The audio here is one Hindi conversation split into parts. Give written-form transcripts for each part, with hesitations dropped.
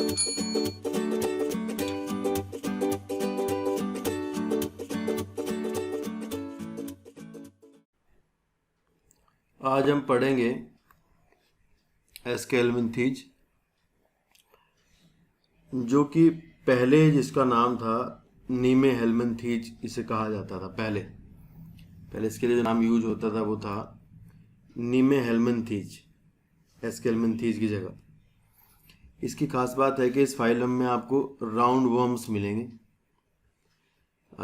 आज हम पढ़ेंगे एस्केल्मेंथीज, जो कि पहले जिसका नाम था नीमे हेल्मेंथीज इसे कहा जाता था। पहले इसके लिए जो नाम यूज होता था वो था नीमे हेल्मेंथीज, एस्केल्मेंथीज की जगह। इसकी खास बात है कि इस फाइलम में आपको राउंड वर्म्स मिलेंगे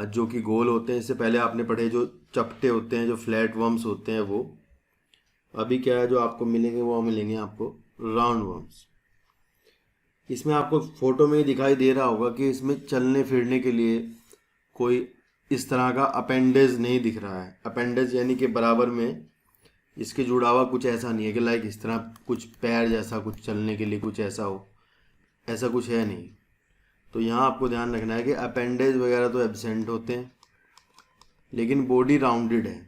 जो कि गोल होते हैं। इससे पहले आपने पढ़े जो चपटे होते हैं, जो फ्लैट वर्म्स होते हैं, वो अभी क्या है जो आपको मिलेंगे, वो मिलेंगे आपको राउंड वर्म्स। इसमें आपको फोटो में ही दिखाई दे रहा होगा कि इसमें चलने फिरने के लिए कोई इस तरह का अपेंडेज नहीं दिख रहा है। अपेंडेज यानी कि बराबर में इसके जुड़ा हुआ कुछ ऐसा नहीं है कि लाइक इस तरह कुछ पैर जैसा कुछ चलने के लिए कुछ ऐसा हो, ऐसा कुछ है नहीं। तो यहाँ आपको ध्यान रखना है कि अपेंडेज वगैरह तो एब्सेंट होते हैं, लेकिन बॉडी राउंडेड है।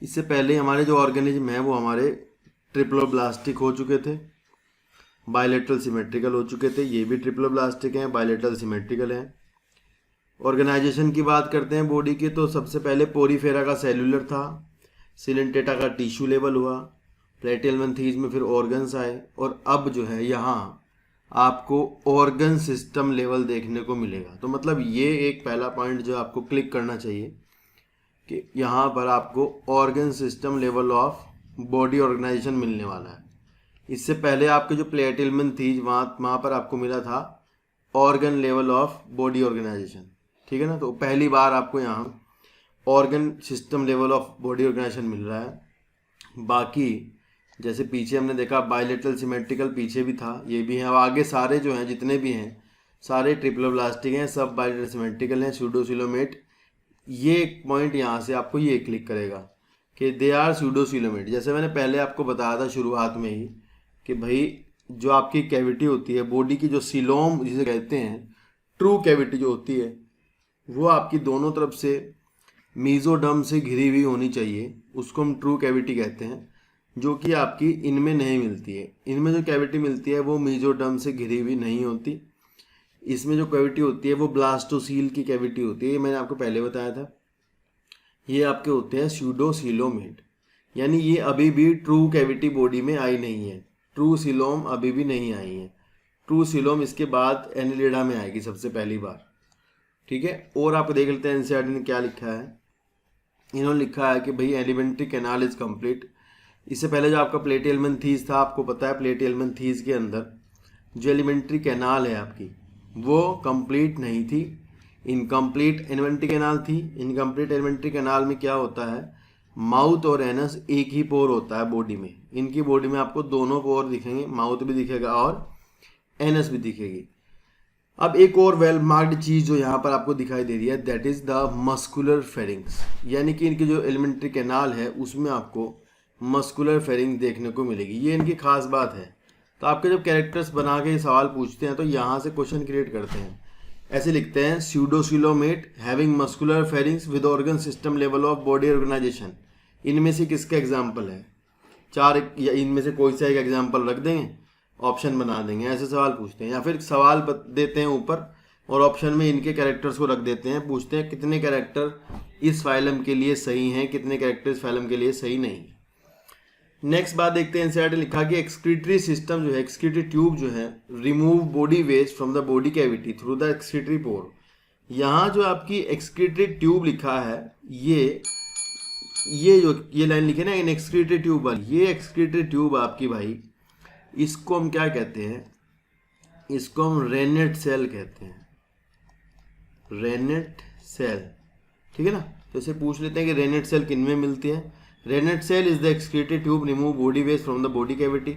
इससे पहले हमारे जो ऑर्गेनिज्म है वो हमारे ट्रिप्लोब्लास्टिक हो चुके थे, बायलेटरल सिमेट्रिकल हो चुके थे। ये भी ट्रिप्लोब्लास्टिक हैं, बायलेटरल सिमेट्रिकल हैं। ऑर्गेनाइजेशन की बात करते हैं बॉडी की, तो सबसे पहले पोरीफेरा का सेलुलर था, सिलेंटेटा का टिश्यू लेवल हुआ, प्लेटिहेल्मिन्थीज में फिर ऑर्गन्स आए, और अब जो है यहाँ आपको ऑर्गन सिस्टम लेवल देखने को मिलेगा। तो मतलब ये एक पहला पॉइंट जो आपको क्लिक करना चाहिए कि यहाँ पर आपको organ system level of body organization मिलने वाला है। इससे पहले आपके जो प्लेटिहेल्मिन्थीज वहाँ पर आपको मिला था organ level of body organisation, ठीक है ना। तो पहली बार आपको यहाँ organ system level of body organisation मिल रहा है। बाकी जैसे पीछे हमने देखा बायलेटरल सिमेट्रिकल पीछे भी था, ये भी है। अब आगे सारे जो हैं जितने भी हैं सारे ट्रिप्लोब्लास्टिक हैं, सब बायलेटरल सिमेट्रिकल हैं, सूडोसिलोमेट। ये एक पॉइंट यहाँ से आपको ये क्लिक करेगा कि दे आर सूडोसिलोमेट। जैसे मैंने पहले आपको बताया था शुरुआत में ही कि भाई जो आपकी कैविटी होती है बॉडी की, जो सिलोम जिसे कहते हैं, ट्रू कैविटी जो होती है वो आपकी दोनों तरफ से मीजोडर्म से घिरी हुई होनी चाहिए, उसको हम ट्रू कैविटी कहते हैं, जो कि आपकी इनमें नहीं मिलती है। इनमें जो कैविटी मिलती है वो मीजोडर्म से घिरी हुई नहीं होती। इसमें जो कैविटी होती है वो ब्लास्टोसील की कैविटी होती है, ये मैंने आपको पहले बताया था। ये आपके होते हैं सूडोसिलोमेट, यानी ये अभी भी ट्रू कैविटी बॉडी में आई नहीं है, ट्रू सिलोम अभी भी नहीं आई है। ट्रू सिलोम इसके बाद एनिलिडा में आएगी सबसे पहली बार, ठीक है। और आप देख लेते हैं एनसीईआरटी ने क्या लिखा है। इन्होंने लिखा है कि भाई एलिमेंट्री कैनाल इज कंप्लीट। इससे पहले जो आपका प्लेटिहेल्मिन्थीज था, आपको पता है प्लेटिहेल्मिन्थीज के अंदर जो एलिमेंट्री कैनाल है आपकी वो कंप्लीट नहीं थी, इनकम्प्लीट एलिमेंट्री कैनाल थी। इनकम्प्लीट एलिमेंट्री कैनाल में क्या होता है, माउथ और एनस एक ही पोर होता है बॉडी में। इनकी बॉडी में आपको दोनों पोर दिखेंगे, माउथ भी दिखेगा और एनस भी दिखेगी। अब एक और वेल मार्क्ड चीज़ जो यहाँ पर आपको दिखाई दे रही है, that is the muscular pharynx, यानी कि इनकी जो एलिमेंट्री कैनाल है उसमें आपको मस्कुलर फेरिंग देखने को मिलेगी। ये इनकी खास बात है। तो आपके जब कैरेक्टर्स बना के सवाल पूछते हैं तो यहाँ से क्वेश्चन क्रिएट करते हैं, ऐसे लिखते हैं pseudocoelomate having muscular pharynx with organ system level of body organization. इनमें से किसका एग्जाम्पल है, चार या इनमें से कोई सा एक एग्जाम्पल रख देंगे, ऑप्शन बना देंगे, ऐसे सवाल पूछते हैं। या फिर सवाल देते हैं ऊपर और ऑप्शन में इनके कैरेक्टर्स को रख देते हैं, पूछते हैं कितने कैरेक्टर इस फाइलम के लिए सही हैं, कितने कैरेक्टर इस फाइलम के लिए सही नहीं। नेक्स्ट बात देखते हैं, एनसीईआरटी लिखा कि एक्सक्रीटरी सिस्टम जो है, एक्सक्रीटरी ट्यूब जो है, remove body waste from the body cavity through the excretory pore. यहाँ जो आपकी एक्सक्रीटरी ट्यूब लिखा है, ये लाइन लिखे ना इन एक्सक्रीटरी ट्यूब वाली, ये एक्सक्रीटरी ट्यूब आपकी भाई, इसको हम क्या कहते हैं, इसको हम रेनेट सेल कहते हैं, रेनेट सेल, ठीक है ना। तो इसे पूछ लेते हैं कि रेनेट सेल किन में मिलती है। Renette cell is the excretory tube remove body waste from the body cavity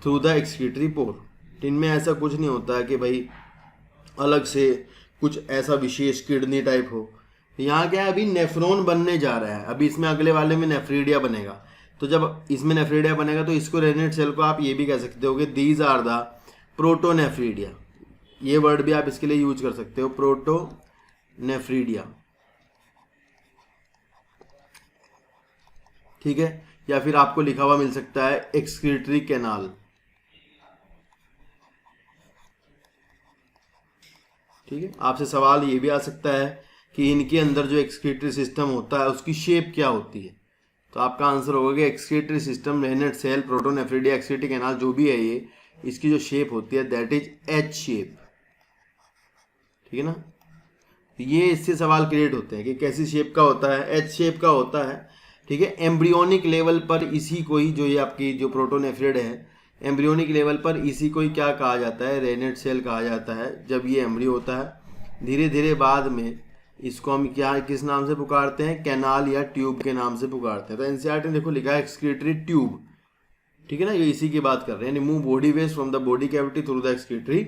through the excretory pore. इनमें ऐसा कुछ नहीं होता है कि भाई अलग से कुछ ऐसा विशेष किडनी टाइप हो। यहाँ क्या है, अभी नेफ्रॉन बनने जा रहा है, अभी इसमें अगले वाले में नेफ्रीडिया बनेगा। तो जब इसमें नेफ्रीडिया बनेगा तो इसको रेनेट सेल को आप ये भी कह सकते हो कि दीज आर द प्रोटोनेफ्रीडिया। ये वर्ड भी आप इसके लिए यूज कर सकते हो, प्रोटोनेफ्रीडिया, ठीक है। या फिर आपको लिखा हुआ मिल सकता है एक्सक्रीटरी कैनाल, ठीक है, आपसे सवाल ये भी आ सकता है कि इनके अंदर जो एक्सक्रीटरी सिस्टम होता है उसकी शेप क्या होती है। तो आपका आंसर होगा कि excretory system, renette cell, protonephridia, excretory canal जो भी है ये, इसकी जो शेप होती है दैट इज एच शेप। ठीक है ना, ये इससे सवाल क्रिएट होते हैं कि कैसी शेप का होता है, एच शेप का होता है। ठीक है, एम्ब्रियोनिक लेवल पर इसी को ही, जो ये आपकी जो प्रोटोनेफ्रिड है, एम्ब्रियोनिक लेवल पर इसी को ही क्या कहा जाता है, रेनेट सेल कहा जाता है। जब ये एम्ब्रियो होता है, धीरे धीरे बाद में इसको हम क्या किस नाम से पुकारते हैं, कैनाल या ट्यूब के नाम से पुकारते हैं। तो एनसीईआरटी ने देखो लिखा है एक्सक्रीटरी ट्यूब। ठीक है ना, ये इसी की बात कर रहे हैं, remove body waste from the body cavity through the excretory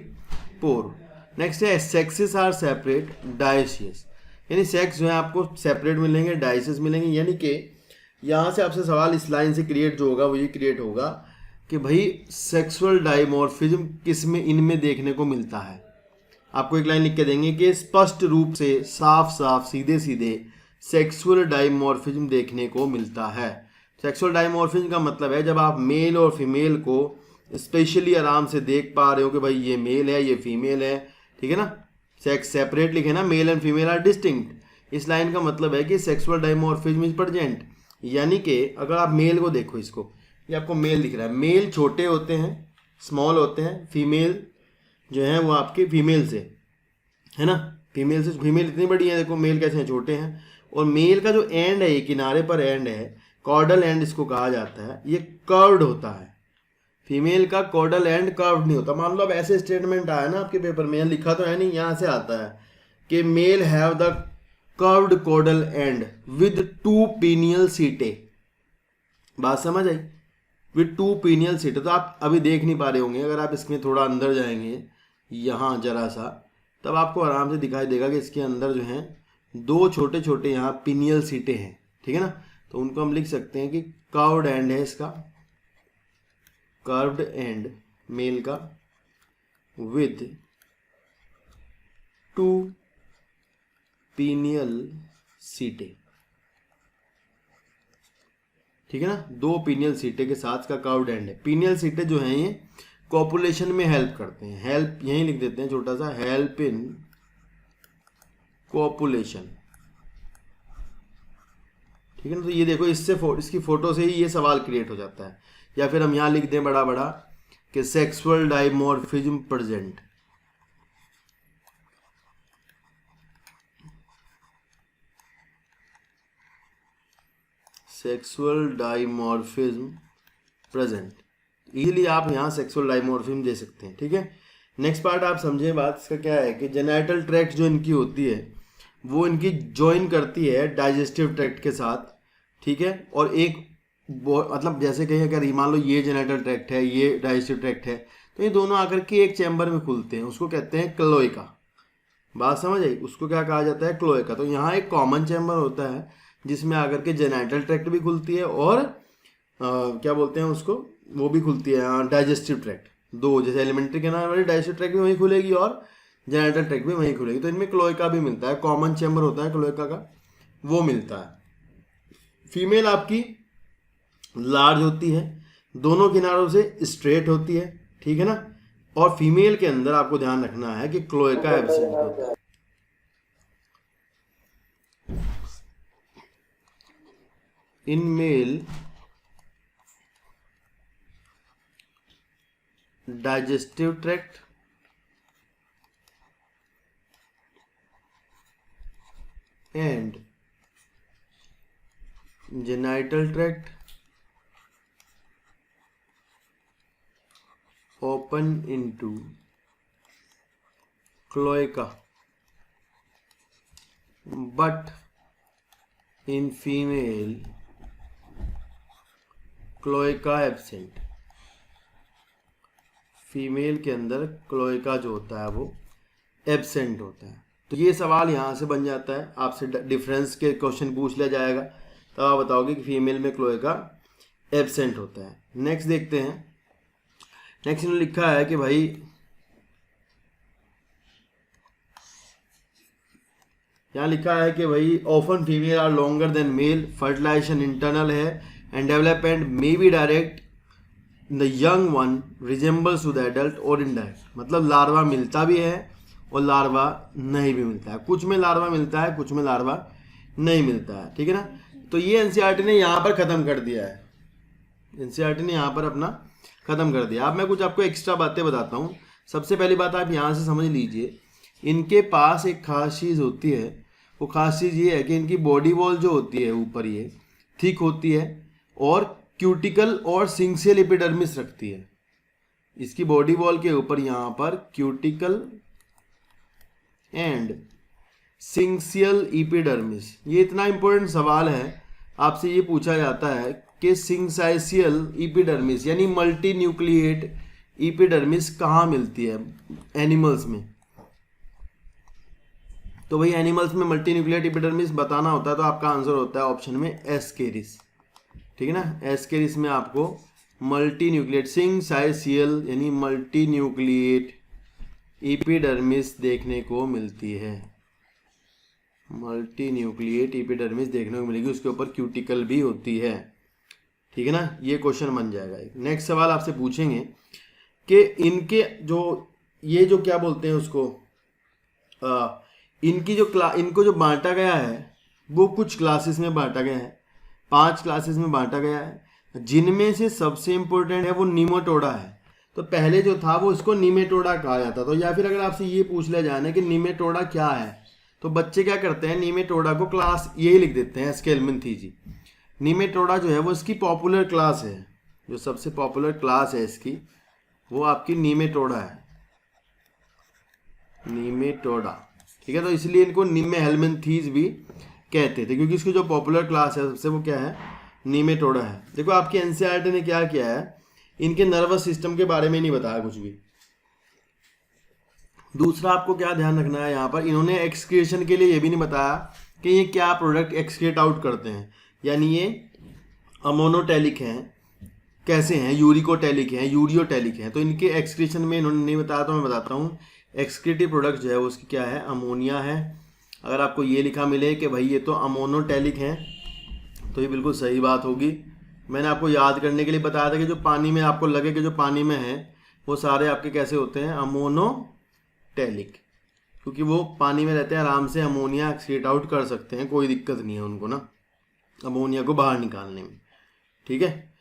pore. Next है सेक्सेस आर सेपरेट डायसियस, यानी सेक्स जो है आपको सेपरेट मिलेंगे, डायसियस मिलेंगे। यानी कि यहाँ से आपसे सवाल इस लाइन से क्रिएट जो होगा वो ये क्रिएट होगा कि भाई सेक्सुअल डायमॉर्फिज्म किस में, इनमें देखने को मिलता है। आपको एक लाइन लिख के देंगे कि स्पष्ट रूप से, साफ साफ, सीधे सीधे सेक्सुअल डायमॉर्फिज्म देखने को मिलता है। सेक्सुअल डायमॉर्फिज्म का मतलब है जब आप मेल और फीमेल को स्पेशली आराम से देख पा रहे हो कि भाई ये मेल है, ये फीमेल है। ठीक है ना, सेक्स सेपरेट लिखे ना, male and female are distinct. इस लाइन का मतलब है कि सेक्सुअल डायमॉर्फिज्म इज प्रेजेंट। यानी कि अगर आप मेल को देखो, इसको, ये आपको मेल दिख रहा है, मेल छोटे होते हैं, स्मॉल होते हैं, फीमेल जो है वो आपके फीमेल से, है ना, फीमेल से, फीमेल इतनी बड़ी है, देखो मेल कैसे हैं, छोटे हैं। और मेल का जो एंड है, ये किनारे पर एंड है, कॉर्डल एंड इसको कहा जाता है, ये कर्व्ड होता है। फीमेल का कॉर्डल एंड कर्व्ड नहीं होता। मान लो अब ऐसे स्टेटमेंट आया ना आपके पेपर में, लिखा तो है नहीं, यहाँ से आता है कि male have the curved caudal end with 2 penial setae. बात समझ आई, विद 2 पीनियल सीटे। तो आप अभी देख नहीं पा रहे होंगे, अगर आप इसमें थोड़ा अंदर जाएंगे यहाँ जरा सा, तब आपको आराम से दिखाई देगा कि इसके अंदर जो है 2 छोटे छोटे यहाँ पीनियल सीटे हैं। ठीक है ना, तो उनको हम लिख सकते हैं कि कर्व्ड एंड है इसका, कर्व्ड एंड मेल का, विद 2 पीनियल सीटे। ठीक है ना, 2 पीनियल सीटे के साथ का कर्व्ड एंड है। पीनियल सीटे जो हैं ये कॉपुलेशन में हेल्प करते हैं, हेल्प यहीं लिख देते हैं छोटा सा, हेल्प इन कॉपुलेशन। ठीक है ना, तो ये देखो, इससे इसकी फोटो से ही ये सवाल क्रिएट हो जाता है। या फिर हम यहाँ लिख दें बड़ा बड़ा कि sexual dimorphism present. Sexual dimorphism present, easily आप यहाँ सेक्सुअल डायमॉर्फिज्म दे सकते हैं। ठीक है, नेक्स्ट पार्ट आप समझे बात, इसका क्या है कि जेनाइटल ट्रैक्ट जो इनकी होती है वो इनकी ज्वाइन करती है डाइजेस्टिव ट्रैक्ट के साथ। ठीक है, और एक मतलब जैसे कहीं अगर मान लो ये जेनाइटल ट्रैक्ट है, ये डाइजेस्टिव ट्रैक्ट है, तो ये दोनों आकर के एक चैम्बर में खुलते हैं, उसको कहते हैं क्लोएका। बात समझ आई, उसको क्या कहा जाता है, क्लोएका। तो यहाँ एक कॉमन चैम्बर होता है जिसमें आकर के जेनाइटल ट्रैक्ट भी खुलती है और क्या बोलते हैं उसको, वो भी खुलती है डाइजेस्टिव ट्रैक्ट। 2 जैसे एलिमेंट्री कैनाल वाली डाइजेस्टिव ट्रैक्ट भी वहीं खुलेगी और जेनाइटल ट्रैक्ट भी वहीं खुलेगी। तो इनमें क्लोएका भी मिलता है, कॉमन चैम्बर होता है क्लोएका का, वो मिलता है। फीमेल आपकी लार्ज होती है, दोनों किनारों से स्ट्रेट होती है। ठीक है ना, और फीमेल के अंदर आपको ध्यान रखना है कि क्लोएका एब्सेंट होता है। In male digestive tract and genital tract open into cloaca, but in female cloaca absent। Female के अंदर क्लोएका जो होता है वो एब्सेंट होता है। तो ये सवाल यहाँ से बन जाता है, आपसे डिफरेंस के क्वेश्चन पूछ लिया जाएगा, तब आप बताओगे कि फीमेल में क्लोएका एब्सेंट होता है। नेक्स्ट देखते हैं, नेक्स्ट इन्होंने लिखा है कि भाई यहाँ लिखा है कि भाई often female are longer than male, fertilisation internal है and development may be direct, the young one resembles to the adult और इनडायरेक्ट। मतलब लार्वा मिलता भी है और लार्वा नहीं भी मिलता है। कुछ में लार्वा मिलता है, कुछ में लार्वा नहीं मिलता है, ठीक है ना। तो ये एनसीईआरटी ने यहाँ पर ख़त्म कर दिया है, एनसीईआरटी ने यहाँ पर अपना ख़त्म कर दिया। अब मैं कुछ आपको एक्स्ट्रा बातें बताता हूँ। सबसे पहली बात आप यहाँ से समझ लीजिए, इनके पास एक खास चीज़ होती है। वो खास चीज़ ये है कि इनकी बॉडी वॉल जो होती है ऊपर ये थिक होती है और क्यूटिकल और सिंक्सियल एपिडर्मिस रखती है। इसकी बॉडी वॉल के ऊपर यहाँ पर क्यूटिकल एंड सिंक्सियल एपिडर्मिस। ये इतना इंपॉर्टेंट सवाल है, आपसे ये पूछा जाता है कि सिंक्साइसियल एपिडर्मिस यानी मल्टी न्यूक्लिएट एपिडर्मिस कहाँ मिलती है एनिमल्स में। तो भाई एनिमल्स में मल्टी न्यूक्लिएट एपिडर्मिस बताना होता है तो आपका आंसर होता है ऑप्शन में एस्केरिस, ठीक है ना। एस्केरिस में आपको मल्टी न्यूक्लिएट सिंक्साइसियल यानी मल्टी न्यूक्लिएट एपिडर्मिस देखने को मिलती है। मल्टी न्यूक्लिएट एपिडर्मिस देखने को मिलेगी, उसके ऊपर क्यूटिकल भी होती है, ठीक है ना। ये क्वेश्चन बन जाएगा। नेक्स्ट सवाल आपसे पूछेंगे कि इनके जो ये जो क्या बोलते हैं उसको इनको जो बांटा गया है वो कुछ क्लासेस में बांटा गया है, 5 क्लासेस में बांटा गया है, जिनमें से सबसे इम्पोर्टेंट है वो नीमेटोडा है। तो पहले जो था वो इसको नीमेटोडा कहा जाता। तो या फिर अगर आपसे ये पूछ लिया जाए ना कि नीमेटोडा क्या है, तो बच्चे क्या करते हैं, नीमेटोडा को क्लास यही लिख देते हैं एस्केल्मेंथीजी। नीमेटोडा जो है वो इसकी पॉपुलर क्लास है, जो सबसे पॉपुलर क्लास है इसकी वो आपकी नीमेटोडा है, नीमेटोडा, ठीक है। तो इसलिए इनको नीमे हेलमिंथीज भी कहते थे, क्योंकि इसकी जो पॉपुलर क्लास है सबसे वो क्या है, नीमेटोडा है। देखो आपकी एनसीईआरटी ने क्या किया है, इनके नर्वस सिस्टम के बारे में नहीं बताया कुछ भी। दूसरा आपको क्या ध्यान रखना है यहाँ पर, इन्होंने एक्सक्रीशन के लिए ये भी नहीं बताया कि ये क्या प्रोडक्ट एक्सक्रीट आउट करते हैं, यानी ये अमोनोटेलिक हैं, कैसे हैं, यूरिकोटेलिक हैं, यूरियोटेलिक हैं। तो इनके एक्सक्रीशन में इन्होंने नहीं बताया, तो मैं बताता हूँ। एक्सक्रीटिव प्रोडक्ट जो है वो उसकी क्या है, अमोनिया है। अगर आपको ये लिखा मिले कि भाई ये तो अमोनोटेलिक हैं तो ये बिल्कुल सही बात होगी। मैंने आपको याद करने के लिए बताया था कि जो पानी में आपको लगे कि जो पानी में है वो सारे आपके कैसे होते हैं, अमोनोटेलिक, क्योंकि वो पानी में रहते हैं, आराम से अमोनिया एक्सक्रीट आउट कर सकते हैं, कोई दिक्कत नहीं है उनको ना अमोनिया को बाहर निकालने में, ठीक है।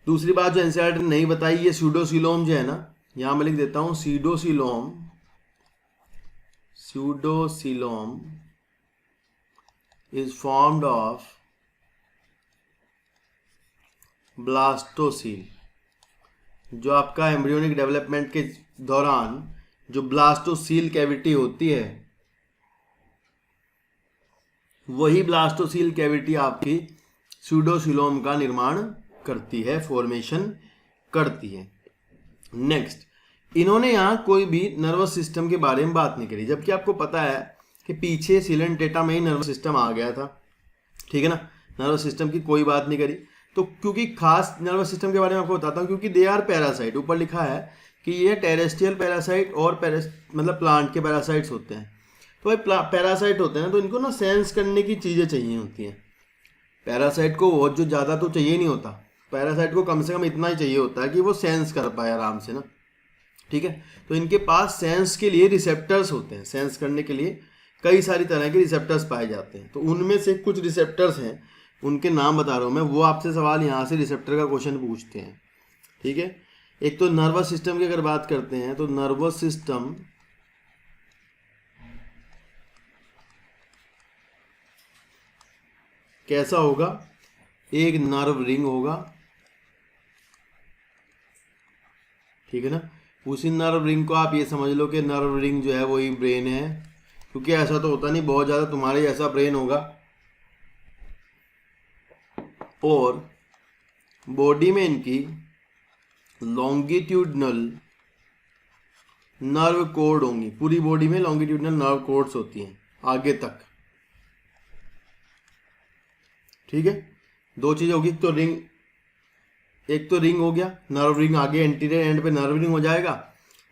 दूसरी बात जो एनसीईआरटी ने नहीं बताई, ये स्यूडोसिलोम जो है ना, यहाँ मैं लिख देता हूँ स्यूडोसिलोम, स्यूडोसिलोम इज फॉर्म्ड ऑफ ब्लास्टोसील। जो आपका एम्ब्रियोनिक डेवलपमेंट के दौरान जो ब्लास्टोसील कैविटी होती है, वही ब्लास्टोसील कैविटी आपकी स्यूडोसिलोम का निर्माण करती है, फॉर्मेशन करती है। नेक्स्ट, इन्होंने यहाँ कोई भी नर्वस सिस्टम के बारे में बात नहीं करी, जबकि आपको पता है कि पीछे सिलेंटेटा में ही नर्वस सिस्टम आ गया था, ठीक है ना। नर्वस सिस्टम की कोई बात नहीं करी। तो क्योंकि खास नर्वस सिस्टम के बारे में आपको बताता हूँ, क्योंकि दे आर पैरासाइट, ऊपर लिखा है कि ये टेरेस्ट्रियल पैरासाइट और मतलब प्लांट के पैरासाइट्स होते हैं। तो भाई पैरासाइट होते हैं ना, तो इनको ना सेंस करने की चीज़ें चाहिए होती हैं। पैरासाइट को बहुत जो ज़्यादा तो चाहिए नहीं होता, पैरासाइट को कम से कम इतना ही चाहिए होता है कि वो सेंस कर पाए आराम से ना, ठीक है। तो इनके पास सेंस के लिए रिसेप्टर्स होते हैं, सेंस करने के लिए कई सारी तरह के रिसेप्टर्स पाए जाते हैं। तो उनमें से कुछ रिसेप्टर्स हैं, उनके नाम बता रहा हूँ मैं, वो आपसे सवाल यहाँ से रिसेप्टर का क्वेश्चन पूछते हैं, ठीक है। एक तो नर्वस सिस्टम की अगर बात करते हैं तो नर्वस सिस्टम कैसा होगा, एक नर्व रिंग होगा, ठीक है ना। उसी नर्व रिंग को आप ये समझ लो कि नर्व रिंग जो है वही ब्रेन है, क्योंकि ऐसा तो होता नहीं बहुत ज़्यादा तुम्हारे जैसा ब्रेन होगा। और बॉडी में इनकी लॉन्गिट्यूडनल नर्व कोड होंगी, पूरी बॉडी में लॉन्गिट्यूडनल नर्व कोड्स होती हैं आगे तक, ठीक है। दो चीज़ होगी, तो रिंग, एक तो रिंग हो गया, नर्व रिंग आगे एंटीरियर एंड पे नर्व रिंग हो जाएगा,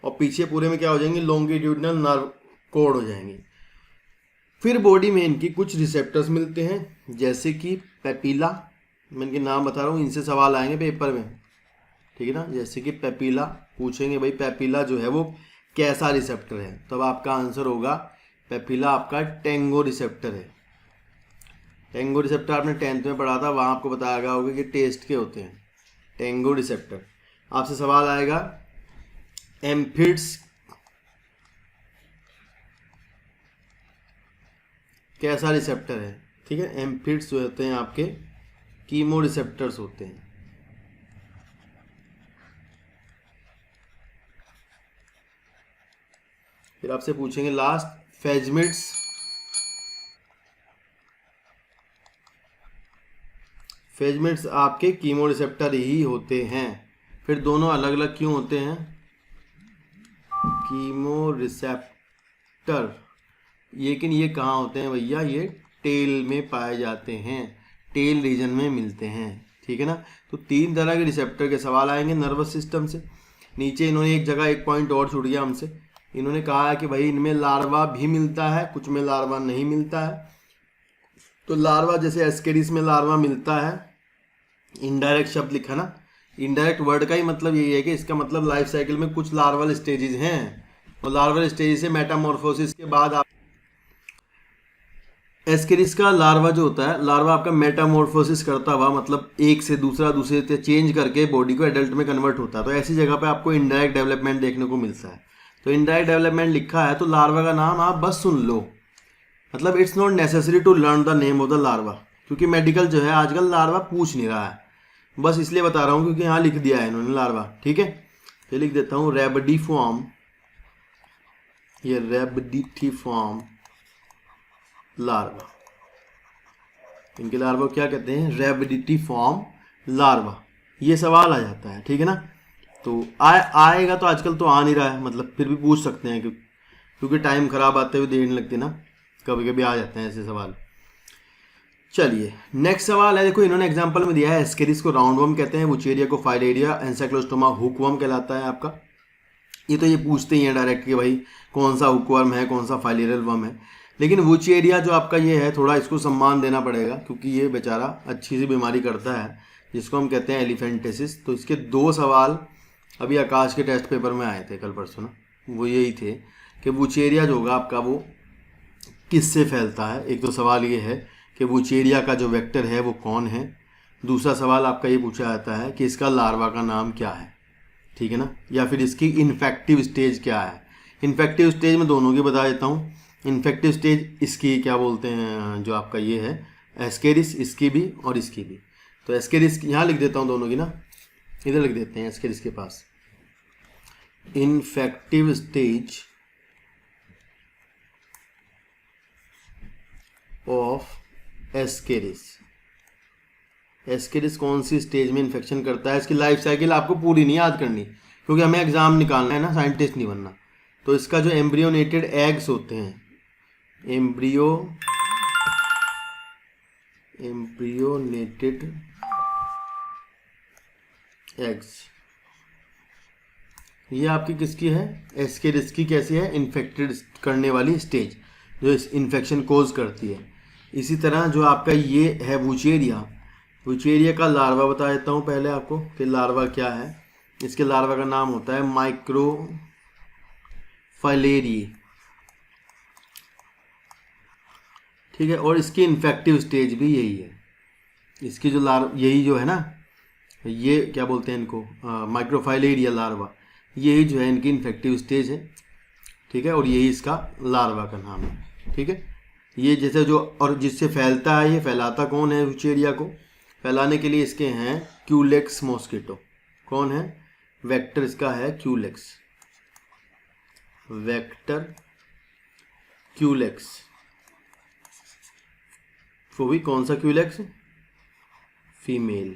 और पीछे पूरे में क्या हो जाएंगे, लॉन्गिट्यूडनल नर्व कोड हो जाएंगे। फिर बॉडी में इनकी कुछ रिसेप्टर्स मिलते हैं, जैसे कि पेपिला, मैं इनके नाम बता रहा हूँ, इनसे सवाल आएंगे पेपर में, ठीक है ना। जैसे कि पेपिला पूछेंगे, भाई पेपिला जो है वो कैसा रिसेप्टर है, तो अब आपका आंसर होगा पेपिला आपका टेंगो रिसेप्टर है। टेंगो रिसेप्टर आपने 10th में पढ़ा था, वहाँ आपको बताया गया होगा कि टेस्ट के होते हैं टेंगो रिसेप्टर। आपसे सवाल आएगा एम्फिड्स कैसा रिसेप्टर है, ठीक है। एम्फिड्स जो होते हैं आपके कीमो रिसेप्टर्स होते हैं। फिर आपसे पूछेंगे लास्ट फेजमिड्स, फेजमिड्स आपके कीमो रिसेप्टर ही होते हैं। फिर दोनों अलग अलग क्यों होते हैं? कीमो रिसेप्टर, लेकिन ये कहाँ होते हैं भैया? ये टेल में पाए जाते हैं, टेल रीजन में मिलते हैं, ठीक है ना। तो 3 तरह के रिसेप्टर के सवाल आएंगे नर्वस सिस्टम से। नीचे इन्होंने एक जगह एक पॉइंट और छूट गया हमसे, इन्होंने कहा है कि भाई इनमें लार्वा भी मिलता है, कुछ में लार्वा नहीं मिलता है। तो लार्वा जैसे एस्केरिस में लार्वा मिलता है, इनडायरेक्ट शब्द लिखा ना, इनडायरेक्ट वर्ड का ही मतलब यही है कि इसका मतलब लाइफ साइकिल में कुछ लार्वल स्टेजेस हैं, और लार्वल स्टेजेस से मेटामॉर्फोसिस के बाद आप एस्केरिस का लार्वा जो होता है, लार्वा आपका मेटामॉर्फोसिस करता हुआ मतलब एक से दूसरा, दूसरे से चेंज करके बॉडी को एडल्ट में कन्वर्ट होता है। तो ऐसी जगह पे आपको इनडायरेक्ट डेवलपमेंट देखने को मिलता है। तो इनडायरेक्ट डेवलपमेंट लिखा है तो लार्वा का नाम आप बस सुन लो, मतलब it's not necessary to learn the name of the larva, क्योंकि मेडिकल जो है आजकल लार्वा पूछ नहीं रहा है, बस इसलिए बता रहा हूँ क्योंकि यहाँ लिख दिया है इन्होंने लार्वा, ठीक है। ये लिख देता हूँ रेबडीफॉर्म, ये रेबडीफॉर्म लार्वा, इनके लार्वा क्या कहते हैं? रेबडीफॉर्म लार्वा। ये सवाल आ जाता है, ठीक है ना। तो आएगा तो आजकल तो आ नहीं रहा है, मतलब फिर भी पूछ सकते हैं क्योंकि टाइम खराब आते हुए देर नहीं लगती ना, कभी कभी आ जाते हैं ऐसे सवाल। चलिए नेक्स्ट सवाल है, देखो इन्होंने एग्जांपल में दिया है एस्केरिस को राउंड वर्म कहते हैं, वुचेरिया को फाइलेरिया, एंसाइक्लोस्टोमा हुकवर्म कहलाता है आपका। ये तो ये पूछते ही हैं डायरेक्ट कि भाई कौन सा हुकवर्म है, कौन सा फाइलेरियल वर्म है। लेकिन वुचेरिया जो आपका ये है, थोड़ा इसको सम्मान देना पड़ेगा क्योंकि ये बेचारा अच्छी सी बीमारी करता है जिसको हम कहते हैं एलिफेंटेसिस। तो इसके 2 सवाल अभी आकाश के टेस्ट पेपर में आए थे कल परसों ना, वो यही थे कि वुचेरिया जो होगा आपका वो किससे फैलता है। एक तो सवाल ये है कि वुचेरिया का जो वेक्टर है वो कौन है। दूसरा सवाल आपका ये पूछा जाता है कि इसका लार्वा का नाम क्या है, ठीक है ना, या फिर इसकी इन्फेक्टिव स्टेज क्या है। इन्फेक्टिव स्टेज में दोनों की बता देता हूँ। इन्फेक्टिव स्टेज इसकी क्या बोलते हैं, जो आपका ये है एस्केरिस, इसकी भी और इसकी भी। तो एस्केरिस यहाँ लिख देता हूँ दोनों की ना, इधर लिख देते हैं एस्केरिस के पास infective stage of Ascaris. Ascaris कौन सी स्टेज में इन्फेक्शन करता है, इसकी लाइफ साइकिल आपको पूरी नहीं याद करनी क्योंकि हमें एग्जाम निकालना है ना, साइंटिस्ट नहीं बनना। तो इसका जो एम्ब्रियोनेटेड एग्स होते हैं, एम्ब्रियोनेटेड एग्स, ये आपकी किसकी है? एस्केरिस की। कैसी है? इन्फेक्टेड करने वाली स्टेज जो इस इन्फेक्शन कोज करती है। इसी तरह जो आपका ये है वुचेरिया, वुचेरिया का लार्वा बता देता हूँ पहले आपको कि लार्वा क्या है। इसके लार्वा का नाम होता है माइक्रोफाइलेरी, ठीक है। और इसकी इन्फेक्टिव स्टेज भी यही है, इसकी जो यही जो है ना, ये क्या बोलते हैं इनको, माइक्रोफाइलेरिया लार्वा, यही जो है इनकी इन्फेक्टिव स्टेज है, ठीक है। और यही इसका लार्वा का नाम है, ठीक है। ये जैसे जो और जिससे फैलता है, ये फैलाता कौन है वुचेरिया को? फैलाने के लिए इसके हैं क्यूलेक्स मॉस्किटो। कौन है? वेक्टर इसका है क्यूलेक्स, वेक्टर क्यूलेक्स। वो भी कौन सा क्यूलेक्स? फीमेल,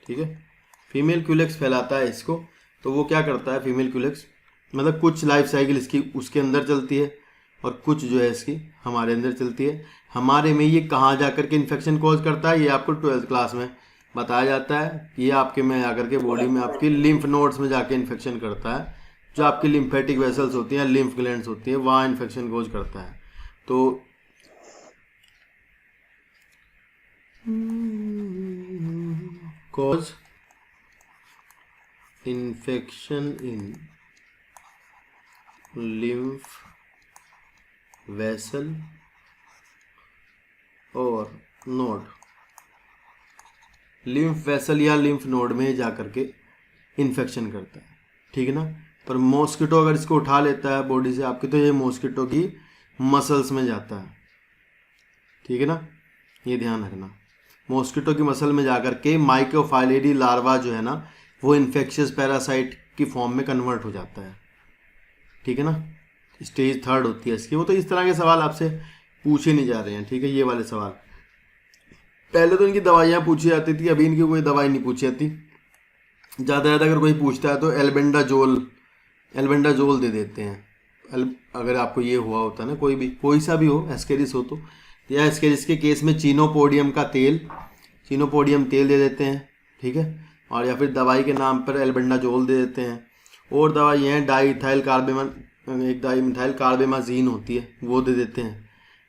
ठीक है। फीमेल क्यूलेक्स फैलाता है इसको। तो वो क्या करता है फीमेल क्यूलेक्स, मतलब कुछ लाइफ साइकिल इसकी उसके अंदर चलती है और कुछ जो है इसकी हमारे अंदर चलती है। हमारे में ये कहाँ जाकर के इन्फेक्शन कॉज करता है, ये आपको 12th क्लास में बताया जाता है। ये आपके में आकर के बॉडी में आपकी लिम्फ नोड्स में जाके इन्फेक्शन करता है, जो आपकी लिम्फेटिक वेसल्स होती हैं, लिम्फ ग्लैंड्स होती हैं, वहाँ इन्फेक्शन कॉज करता है। तो cause infection in lymph vessel और नोड। लिम्फ वेसल या लिम्फ नोड में जा करके इन्फेक्शन करता है, ठीक है ना। पर मॉस्किटो अगर इसको उठा लेता है बॉडी से आपकी, तो ये मॉस्किटो की मसल्स में जाता है, ठीक है ना, ये ध्यान रखना। मॉस्किटो की मसल में जाकर के माइक्रोफाइलिडी लार्वा जो है ना, वो इन्फेक्शियस पैरासाइट की फॉर्म में कन्वर्ट हो जाता है, ठीक है ना। स्टेज 3 होती है इसकी। वो तो इस तरह के सवाल आपसे पूछे नहीं जा रहे हैं, ठीक है, ये वाले सवाल। पहले तो इनकी दवाइयाँ पूछी जाती थी, अभी इनकी कोई दवाई नहीं पूछी जाती। ज़्यादा ज़्यादा अगर कोई पूछता है तो एल्बेंडाजोल दे देते हैं। अगर आपको ये हुआ होता है ना, कोई सा भी हो, एस्केरिस हो तो, या एस्केरिस के केस में चीनोपोडियम तेल दे देते हैं, ठीक है। और या फिर दवाई के नाम पर एल्बेंडाजोल दे देते हैं। और दवाई हैं एक डाईमिथाइल कार्बेमाजीन होती है, वो दे देते हैं।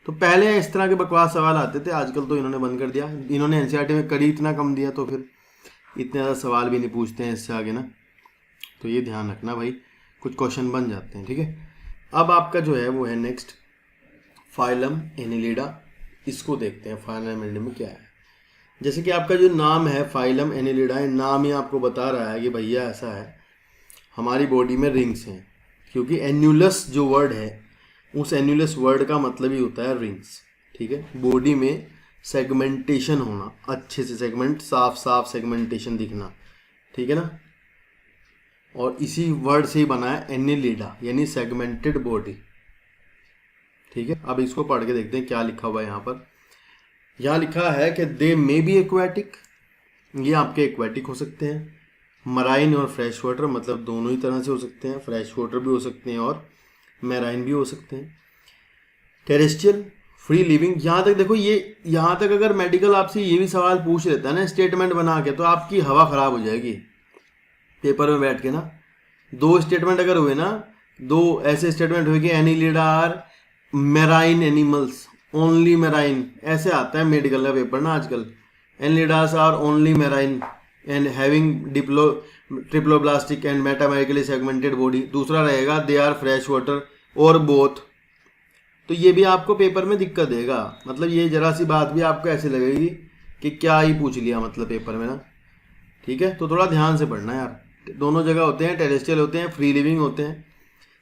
तो पहले इस तरह के बकवास सवाल आते थे, आजकल तो इन्होंने बंद कर दिया। इन्होंने एनसीईआरटी में कड़ी इतना कम दिया तो फिर इतने ज़्यादा सवाल भी नहीं पूछते हैं इससे आगे ना। तो ये ध्यान रखना भाई, कुछ क्वेश्चन बन जाते हैं, ठीक है। अब आपका जो है वो है नेक्स्ट फाइलम एनिलिडा। इसको देखते हैं फाइलम एनिलिडा में क्या है। जैसे कि आपका जो नाम है फाइलम एनिलिडा, नाम ही आपको बता रहा है कि भैया ऐसा है, हमारी बॉडी में रिंग्स हैं। क्योंकि एन्यूलस जो वर्ड है, उस एन्यूलस वर्ड का मतलब ही होता है रिंग्स, ठीक है। बॉडी में सेगमेंटेशन होना, अच्छे से सेगमेंट, साफ सेगमेंटेशन दिखना, ठीक है ना। और इसी वर्ड से ही बना है एनिलिडा, यानी सेगमेंटेड बॉडी, ठीक है। अब इसको पढ़ के देखते हैं क्या लिखा हुआ है यहाँ पर। यहाँ लिखा है कि दे मे बी एक्वाटिक, ये आपके एक्वाटिक हो सकते हैं। मराइन और फ्रेश वाटर, मतलब दोनों ही तरह से हो सकते हैं, फ्रेश वाटर भी हो सकते हैं और मैराइन भी हो सकते हैं। Terrestrial, free living. यहाँ तक देखो, ये यहाँ तक अगर मेडिकल आपसे ये भी सवाल पूछ लेता है ना स्टेटमेंट बना के, तो आपकी हवा ख़राब हो जाएगी पेपर में बैठ के ना। 2 स्टेटमेंट अगर हुए ना, 2 ऐसे स्टेटमेंट हुए कि Annelida are marine animals, only marine, ऐसे आता है मेडिकल का पेपर ना आजकल। Annelidas are only marine and having triploblastic and metamerically segmented body. दूसरा रहेगा दे आर फ्रेश वाटर और बोथ। तो ये भी आपको पेपर में दिक्कत देगा। मतलब ये जरा सी बात भी आपको ऐसे लगेगी कि क्या ही पूछ लिया मतलब पेपर में ना, ठीक है। तो थोड़ा ध्यान से पढ़ना यार, दोनों जगह होते हैं, टेरेस्ट्रियल होते हैं, फ्री लिविंग होते हैं,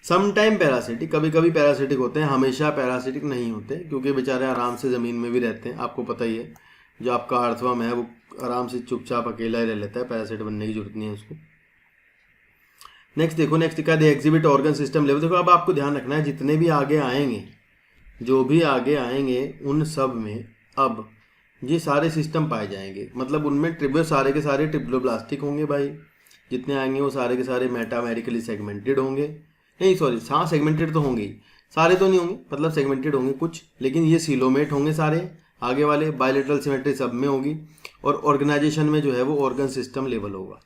सम टाइम पैरासिटिक, कभी कभी पैरासिटिक होते हैं, हमेशा पैरासिटिक नहीं होते, क्योंकि बेचारे आराम से ज़मीन में भी रहते हैं। आपको पता ही है, जो आपका अर्थवर्म है वो आराम से चुपचाप अकेला ही रह लेता है, पैरासिट बनने की जरूरत नहीं है उसको। नेक्स्ट देखो, नेक्स्ट क्या they exhibit organ system level. देखो अब आपको ध्यान रखना है, जितने भी आगे आएंगे, जो भी आगे आएंगे, उन सब में अब ये सारे सिस्टम पाए जाएंगे। मतलब उनमें सारे के सारे ट्रिप्लोब्लास्टिक होंगे भाई, जितने आएंगे वो सारे के सारे मेटामेरिकली सेगमेंटेड होंगे। नहीं सॉरी, हाँ सेगमेंटेड तो होंगे ही, सारे तो नहीं होंगे, मतलब सेगमेंटेड होंगे कुछ, लेकिन ये सीलोमेट होंगे सारे आगे वाले। बायलेटरल सिमेट्री सब में होगी, और ऑर्गेनाइजेशन में जो है वो ऑर्गन सिस्टम लेवल होगा,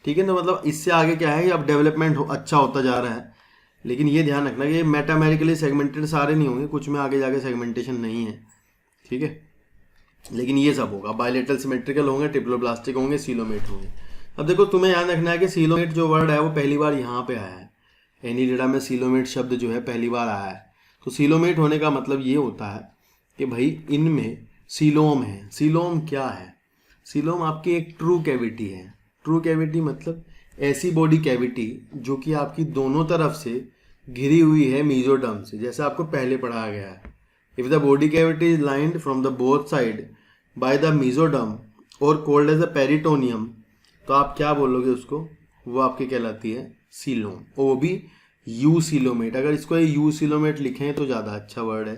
ठीक है। तो मतलब इससे आगे क्या है, अब डेवलपमेंट अच्छा होता जा रहा है। लेकिन ये ध्यान रखना कि ये मेटामेरिकली सेगमेंटेड सारे नहीं होंगे, कुछ में आगे जाके सेगमेंटेशन नहीं है, ठीक है। लेकिन ये सब होगा, बायलेटरल सिमेट्रिकल होंगे, ट्रिप्लोब्लास्टिक होंगे, सीलोमेट होंगे। अब देखो तुम्हें याद रखना है कि सीलोमेट जो वर्ड है वो पहली बार यहाँ पे आया है, एनिलिडा में सीलोमेट शब्द जो है पहली बार आया है। तो सीलोमेट होने का मतलब ये होता है कि भाई इनमें सीलोम है। सीलोम क्या है? सीलोम आपकी एक ट्रू कैविटी है। ट्रू कैविटी मतलब ऐसी बॉडी कैविटी जो कि आपकी दोनों तरफ से घिरी हुई है मीजोडर्म से, जैसा आपको पहले पढ़ाया गया है। If the body cavity is lined from the both side by the mesoderm और कॉल्ड एज अ पेरिटोनियम, तो आप क्या बोलोगे उसको? वो आपकी कहलाती है सीलोम, और वो भी यू सीलोमेट। अगर इसको यू सीलोमेट लिखें तो ज़्यादा अच्छा वर्ड है,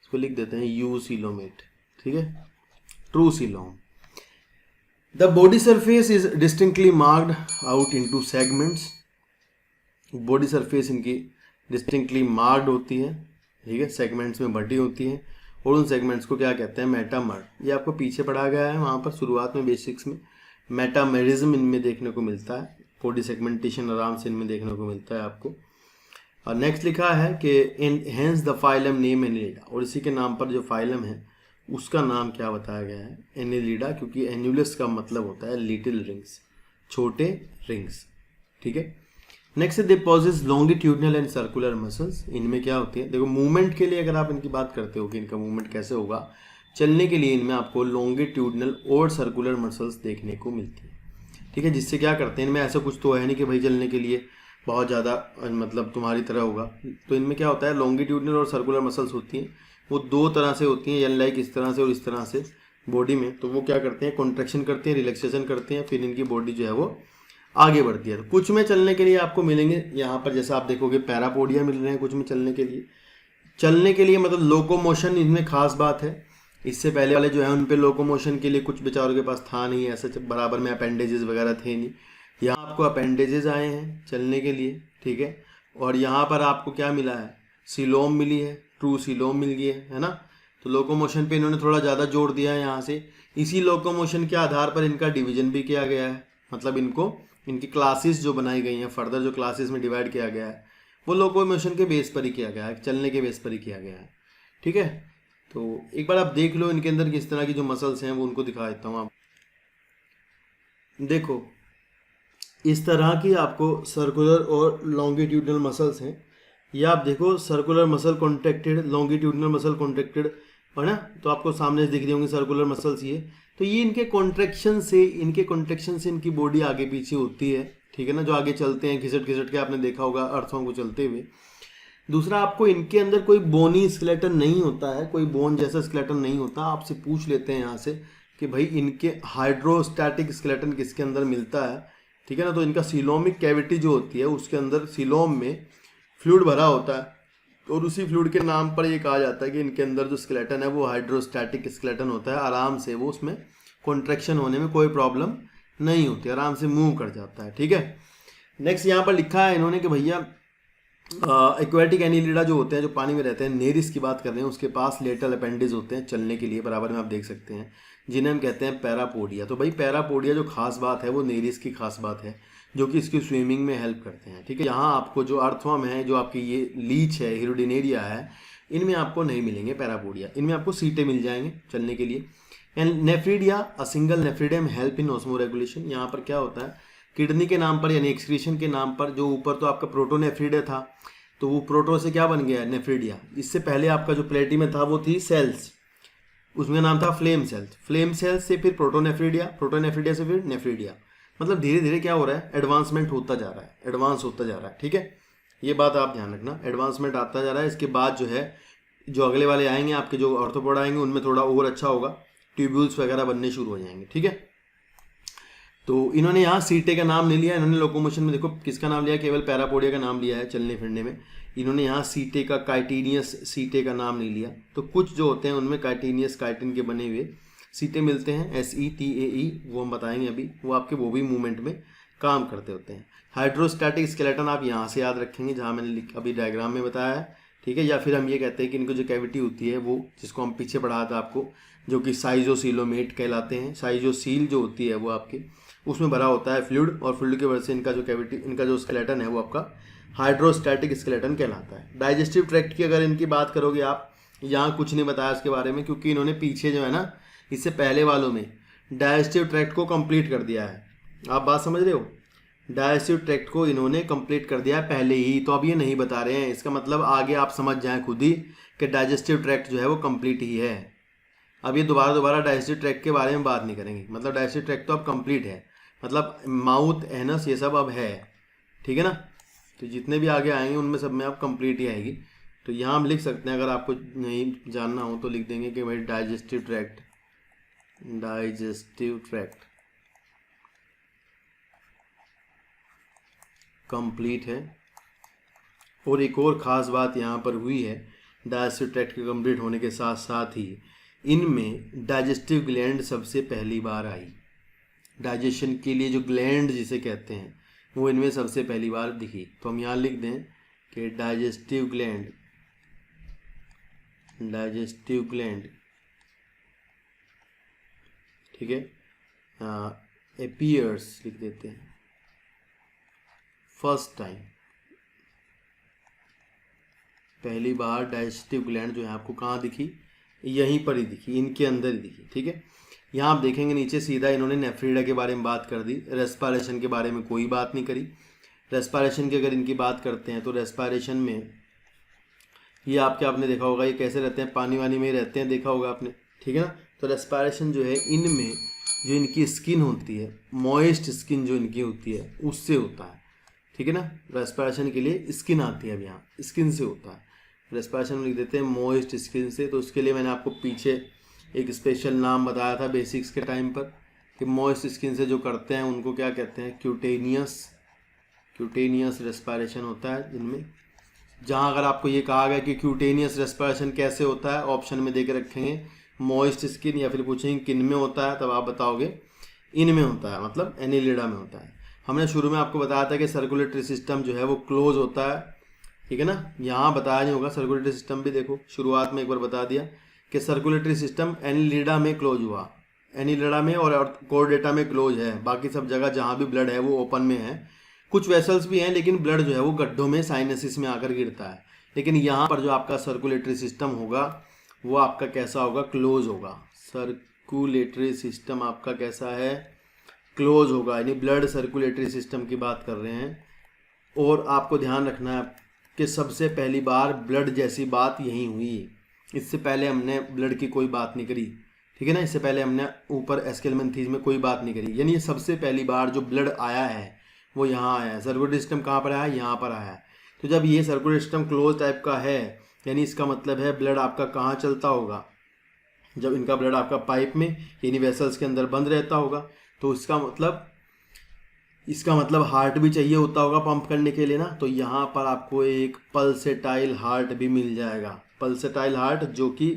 इसको लिख देते हैं यू सीलोमेट, ठीक है, true coelom. The body surface is distinctly marked out into segments. Body surface इनकी डिस्टिंक्टली मार्क्ड होती है, ठीक है, सेगमेंट्स में बटी होती है, और उन सेगमेंट्स को क्या कहते हैं? मेटामर। ये आपको पीछे पढ़ा गया है वहाँ पर शुरुआत में बेसिक्स में। मेटामेरिज्म इनमें देखने को मिलता है, बॉडी सेगमेंटेशन आराम से इनमें देखने को मिलता है आपको। और नेक्स्ट लिखा है कि hence the phylum name Annelida, और इसी के नाम पर जो फाइलम है उसका नाम क्या बताया गया है? एनिलिडा, क्योंकि एन्यूलस का मतलब होता है लिटिल रिंग्स, छोटे रिंग्स, ठीक है। Next they possess longitudinal and circular muscles. इनमें क्या होती है, देखो मूवमेंट के लिए अगर आप इनकी बात करते हो कि इनका मूवमेंट कैसे होगा, चलने के लिए इनमें आपको लॉन्गिट्यूडनल और सर्कुलर मसल्स देखने को मिलती है, ठीक है। जिससे क्या करते हैं, इनमें ऐसा कुछ तो है नहीं कि भाई चलने के लिए बहुत ज़्यादा मतलब तुम्हारी तरह होगा। तो इनमें क्या होता है, लॉन्गिट्यूडनल और सर्कुलर मसल्स होती हैं, वो दो तरह से होती हैं, लाइक इस तरह से और इस तरह से बॉडी में। तो वो क्या करते हैं, कॉन्ट्रैक्शन करते हैं, रिलैक्सेशन करते हैं, फिर इनकी बॉडी जो है वो आगे बढ़ती है। तो कुछ में चलने के लिए आपको मिलेंगे यहाँ पर, जैसा आप देखोगे पैरापोडिया मिल रहे हैं कुछ में चलने के लिए मतलब लोकोमोशन इनमें खास बात है। इससे पहले वाले जो है उन पे लोकोमोशन के लिए कुछ बेचारों के पास था नहीं, ऐसा बराबर में अपेंडेजेस वगैरह थे नहीं। यहाँ आपको अपेंडेजेस आए हैं चलने के लिए, ठीक है। और यहाँ पर आपको क्या मिला है, सीलोम मिली है, ट्रू सीलोम मिल गई है ना। तो लोकोमोशन पे इन्होंने थोड़ा ज़्यादा जोर दिया है यहाँ से। इसी लोकोमोशन के आधार पर इनका डिवीजन भी किया गया है, मतलब इनको इनकी क्लासेस जो बनाई गई हैं, फर्दर जो क्लासेस में डिवाइड किया गया है वो लोकोमोशन के बेस पर ही किया गया है, चलने के बेस पर ही किया गया है, ठीक है। तो एक बार आप देख लो इनके अंदर किस तरह की जो मसल्स हैं वो उनको दिखा देता हूँ। आप देखो इस तरह की आपको सर्कुलर और लॉन्गिट्यूडनल मसल्स हैं। ये आप देखो circular muscle contracted, longitudinal muscle contracted, है ना। तो आपको सामने से दिख रही होंगी सर्कुलर मसल्स ये। तो ये इनके कॉन्ट्रैक्शन से इनकी बॉडी आगे पीछे होती है, ठीक है ना। जो आगे चलते हैं घिसट घिसट के, आपने देखा होगा अर्थों को चलते हुए। दूसरा, आपको इनके अंदर कोई बोनी स्केलेटन नहीं होता है, कोई बोन जैसा स्केलेटन नहीं होता। आपसे पूछ लेते हैं यहाँ से कि भाई इनके हाइड्रोस्टैटिक स्केलेटन किसके अंदर मिलता है, ठीक है ना। तो इनका सीलोमिक कैविटी जो होती है उसके अंदर सीलोम में फ्लूइड भरा होता है, और उसी फ्लूइड के नाम पर ये कहा जाता है कि इनके अंदर जो स्केलेटन है वो हाइड्रोस्टैटिक स्केलेटन होता है। आराम से वो उसमें कॉन्ट्रैक्शन होने में कोई प्रॉब्लम नहीं होती, आराम से मूव कर जाता है, ठीक है। नेक्स्ट यहाँ पर लिखा है इन्होंने कि भैया एक्वेटिक एनिलिडा जो होते हैं, जो पानी में रहते हैं, नेरिस की बात कर रहे हैं, उसके पास लेटरल अपेंडिज होते हैं चलने के लिए, बराबर में आप देख सकते हैं, जिन्हें हम कहते हैं पैरापोडिया। तो भाई पैरापोडिया जो खास बात है वो नेरिस की खास बात है, जो कि इसकी स्विमिंग में हेल्प करते हैं, ठीक है। यहाँ आपको जो अर्थवर्म है, जो आपकी ये लीच है, हिरोडिनेरिया है, इनमें आपको नहीं मिलेंगे पैरापोडिया, इनमें आपको सीटे मिल जाएंगे चलने के लिए। And nephridia, a single nephridium help in osmo regulation. यहाँ पर क्या होता है, किडनी के नाम पर यानी एक्सक्रीशन के नाम पर, जो ऊपर तो आपका प्रोटोनेफ्रीडिया था, तो वो प्रोटो से क्या बन गया है, नेफ्रीडिया। इससे पहले आपका जो प्लेटी में था वो थी सेल्स, उसमें नाम था फ्लेम सेल्स, फ्लेम सेल्स से फिर प्रोटोनेफ्रीडिया, प्रोटोनेफ्रीडिया से फिर नेफ्रीडिया। मतलब धीरे धीरे क्या हो रहा है, एडवांसमेंट होता जा रहा है, एडवांस होता जा रहा है, ठीक है। ये बात आप ध्यान रखना, एडवांसमेंट आता जा रहा है। इसके बाद जो है, जो अगले वाले आएंगे आपके, जो ऑर्थोपोड आएंगे, उनमें थोड़ा और अच्छा होगा, ट्यूब्यूल्स वगैरह बनने शुरू हो जाएंगे, ठीक है। तो इन्होंने यहाँ सीटे का नाम नहीं लिया, इन्होंने लोकोमोशन में देखो किसका नाम लिया, केवल पैरापोडिया का नाम लिया है चलने फिरने में। इन्होंने यहाँ सीटे का, काइटिनियस सीटे का नाम नहीं लिया। तो कुछ जो होते हैं उनमें काइटिनियस, काइटिन के बने हुए सीटे मिलते हैं, SETAE, वो हम बताएंगे अभी, वो आपके वो भी मूवमेंट में काम करते होते हैं। हाइड्रोस्टैटिक स्केलेटन आप यहाँ से याद रखेंगे, जहाँ मैंने अभी डायग्राम में बताया है, ठीक है। या फिर हम ये कहते हैं कि इनको जो कैविटी होती है वो, जिसको हम पीछे पढ़ाया था आपको, जो कि साइजोसीलोमेट कहलाते हैं। साइजोसील जो होती है वो आपकी उसमें भरा होता है फ्लूइड, और फ्लूइड की वजह से इनका जो कैविटी, इनका जो स्केलेटन है वो आपका हाइड्रोस्टैटिक स्केलेटन कहलाता है। डाइजेस्टिव ट्रैक्ट की अगर इनकी बात करोगे आप, यहाँ कुछ नहीं बताया उसके बारे में, क्योंकि इन्होंने पीछे जो है ना, इससे पहले वालों में डाइजेस्टिव ट्रैक्ट को कंप्लीट कर दिया है। आप बात समझ रहे हो, डाइजेस्टिव ट्रैक्ट को इन्होंने कंप्लीट कर दिया है पहले ही, तो अब ये नहीं बता रहे हैं। इसका मतलब आगे आप समझ जाएं खुद ही कि डाइजेस्टिव ट्रैक्ट जो है वो कंप्लीट ही है। अब ये दोबारा डाइजेस्टिव ट्रैक्ट के बारे में बात नहीं करेंगे, मतलब डाइजेस्टिव ट्रैक्ट तो अब कंप्लीट है, मतलब माउथ, एनस, ये सब अब है, ठीक है ना। तो जितने भी आगे आएंगे उनमें सब में अब कंप्लीट ही आएगी। तो यहाँ हम लिख सकते हैं, अगर आपको नहीं जानना हो तो लिख देंगे कि भाई डाइजेस्टिव ट्रैक्ट कंप्लीट है। और एक और ख़ास बात यहाँ पर हुई है, डाइजेस्टिव ट्रैक्ट के कंप्लीट होने के साथ साथ ही इनमें डाइजेस्टिव ग्लैंड सबसे पहली बार आई। डाइजेशन के लिए जो ग्लैंड जिसे कहते हैं वो इनमें सबसे पहली बार दिखी। तो हम यहाँ लिख दें कि डाइजेस्टिव ग्लैंड ठीक है, अपीयर्स लिख देते हैं फर्स्ट टाइम, पहली बार डाइजेस्टिव ग्लैंड जो है आपको कहाँ दिखी, यहीं पर ही दिखी, इनके अंदर ही दिखी, ठीक है। यहाँ आप देखेंगे नीचे सीधा इन्होंने नेफ्रीडिया के बारे में बात कर दी, रेस्पिरेशन के बारे में कोई बात नहीं करी, रेस्पिरेशन की अगर इनकी बात करते हैं तो रेस्पिरेशन में ये आपने देखा होगा, ये कैसे रहते हैं, पानी वानी में ही रहते हैं, देखा होगा आपने, ठीक है ना। तो रेस्पिरेशन जो है इनमें जो इनकी स्किन होती है, मॉइस्ट स्किन जो इनकी होती है उससे होता है, ठीक है ना। रेस्पिरेशन के लिए स्किन आती है, अब यहाँ स्किन से होता है। रेस्पिरेशन लिख देते हैं मॉइस्ट स्किन से। तो उसके लिए मैंने आपको पीछे एक स्पेशल नाम बताया था बेसिक्स के टाइम पर कि मॉइस्ट स्किन से जो करते हैं उनको क्या कहते हैं, क्यूटेनियस रेस्पिरेशन होता है जिनमें। जहाँ अगर आपको ये कहा गया कि क्यूटेनियस रेस्पिरेशन कैसे होता है, ऑप्शन में दे के रखेंगे मॉइस्ट स्किन, या फिर पूछेंगे किन में होता है, तब आप बताओगे इनमें होता है, मतलब एनिलिडा में होता है। हमने शुरू में आपको बताया था कि सर्कुलेटरी सिस्टम जो है वो क्लोज होता है, ठीक है ना। यहाँ बताया नहीं होगा सर्कुलेटरी सिस्टम भी, देखो शुरुआत में एक बार बता दिया कि सर्कुलेटरी सिस्टम एनिलिडा में क्लोज हुआ, एनिलिडा में और कोर्डेटा में क्लोज है। बाकी सब जगह जहाँ भी ब्लड है वो ओपन में है। कुछ वेसल्स भी हैं लेकिन ब्लड जो है वो गड्ढों में साइनसिस में आकर गिरता है। लेकिन यहाँ पर जो आपका सर्कुलेटरी सिस्टम होगा वो आपका कैसा होगा, क्लोज होगा। सर्कुलेटरी सिस्टम आपका कैसा है, क्लोज होगा, यानी ब्लड सर्कुलेटरी सिस्टम की बात कर रहे हैं। और आपको ध्यान रखना है कि सबसे पहली बार ब्लड जैसी बात यहीं हुई, इससे पहले हमने ब्लड की कोई बात नहीं करी, ठीक है ना। इससे पहले हमने ऊपर एस्केलमेंथीज में कोई बात नहीं करी, यानी ये सबसे पहली बार जो ब्लड आया है वो यहाँ आया है। सर्कुलेटरी सिस्टम कहाँ पर आया है, यहाँ पर आया है। तो जब ये सर्कुलेटरी सिस्टम क्लोज टाइप का है, यानी इसका मतलब है ब्लड आपका कहाँ चलता होगा, जब इनका ब्लड आपका पाइप में यानी वेसल्स के अंदर बंद रहता होगा। तो इसका मतलब हार्ट भी चाहिए होता होगा पंप करने के लिए ना। तो यहाँ पर आपको एक पल्सेटाइल हार्ट भी मिल जाएगा, पल्सेटाइल हार्ट जो कि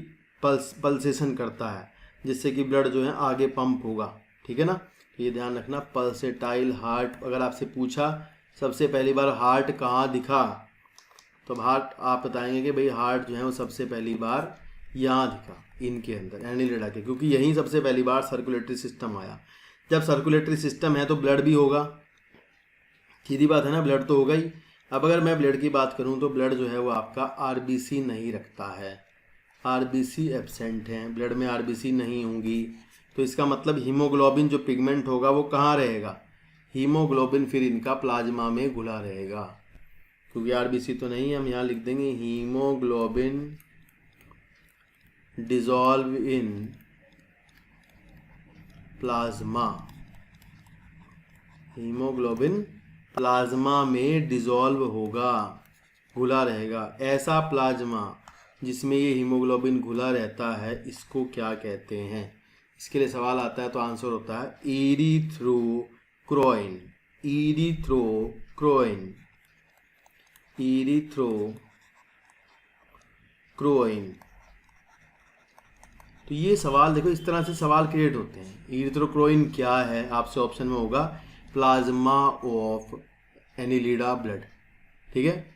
पल्सेशन करता है, जिससे कि ब्लड जो है आगे पंप होगा, ठीक है ना। ये ध्यान रखना, पल्सेटाइल हार्ट। अगर आपसे पूछा सबसे पहली बार हार्ट कहाँ दिखा, तो हार्ट आप बताएंगे कि भाई हार्ट जो है वो सबसे पहली बार यहाँ दिखा, इनके अंदर एनिलिडा के, क्योंकि यहीं सबसे पहली बार सर्कुलेटरी सिस्टम आया। जब सर्कुलेटरी सिस्टम है तो ब्लड भी होगा, सीधी बात है ना, ब्लड तो होगा ही। अब अगर मैं ब्लड की बात करूँ तो ब्लड जो है वो आपका आरबीसी नहीं रखता है, आरबीसी एब्सेंट हैं, ब्लड में आरबीसी नहीं होंगी। तो इसका मतलब हीमोग्लोबिन जो पिगमेंट होगा वो कहाँ रहेगा, हीमोग्लोबिन फिर इनका प्लाज्मा में घुला रहेगा, क्योंकि आरबीसी तो नहीं है। हम यहाँ लिख देंगे haemoglobin dissolve in plasma, haemoglobin plasma में डिसॉल्व होगा, घुला रहेगा। ऐसा प्लाज्मा जिसमें ये हीमोग्लोबिन घुला रहता है इसको क्या कहते हैं। इसके लिए सवाल आता है तो आंसर होता है इरिथ्रोक्रोइन, इरिथ्रोक्रोइन, इरिथ्रोक्रोइन। तो ये सवाल देखो, इस तरह से सवाल क्रिएट होते हैं। इरिथ्रोक्रोइन क्या है, आपसे ऑप्शन में होगा प्लाज्मा ऑफ एनिलिडा ब्लड, ठीक है।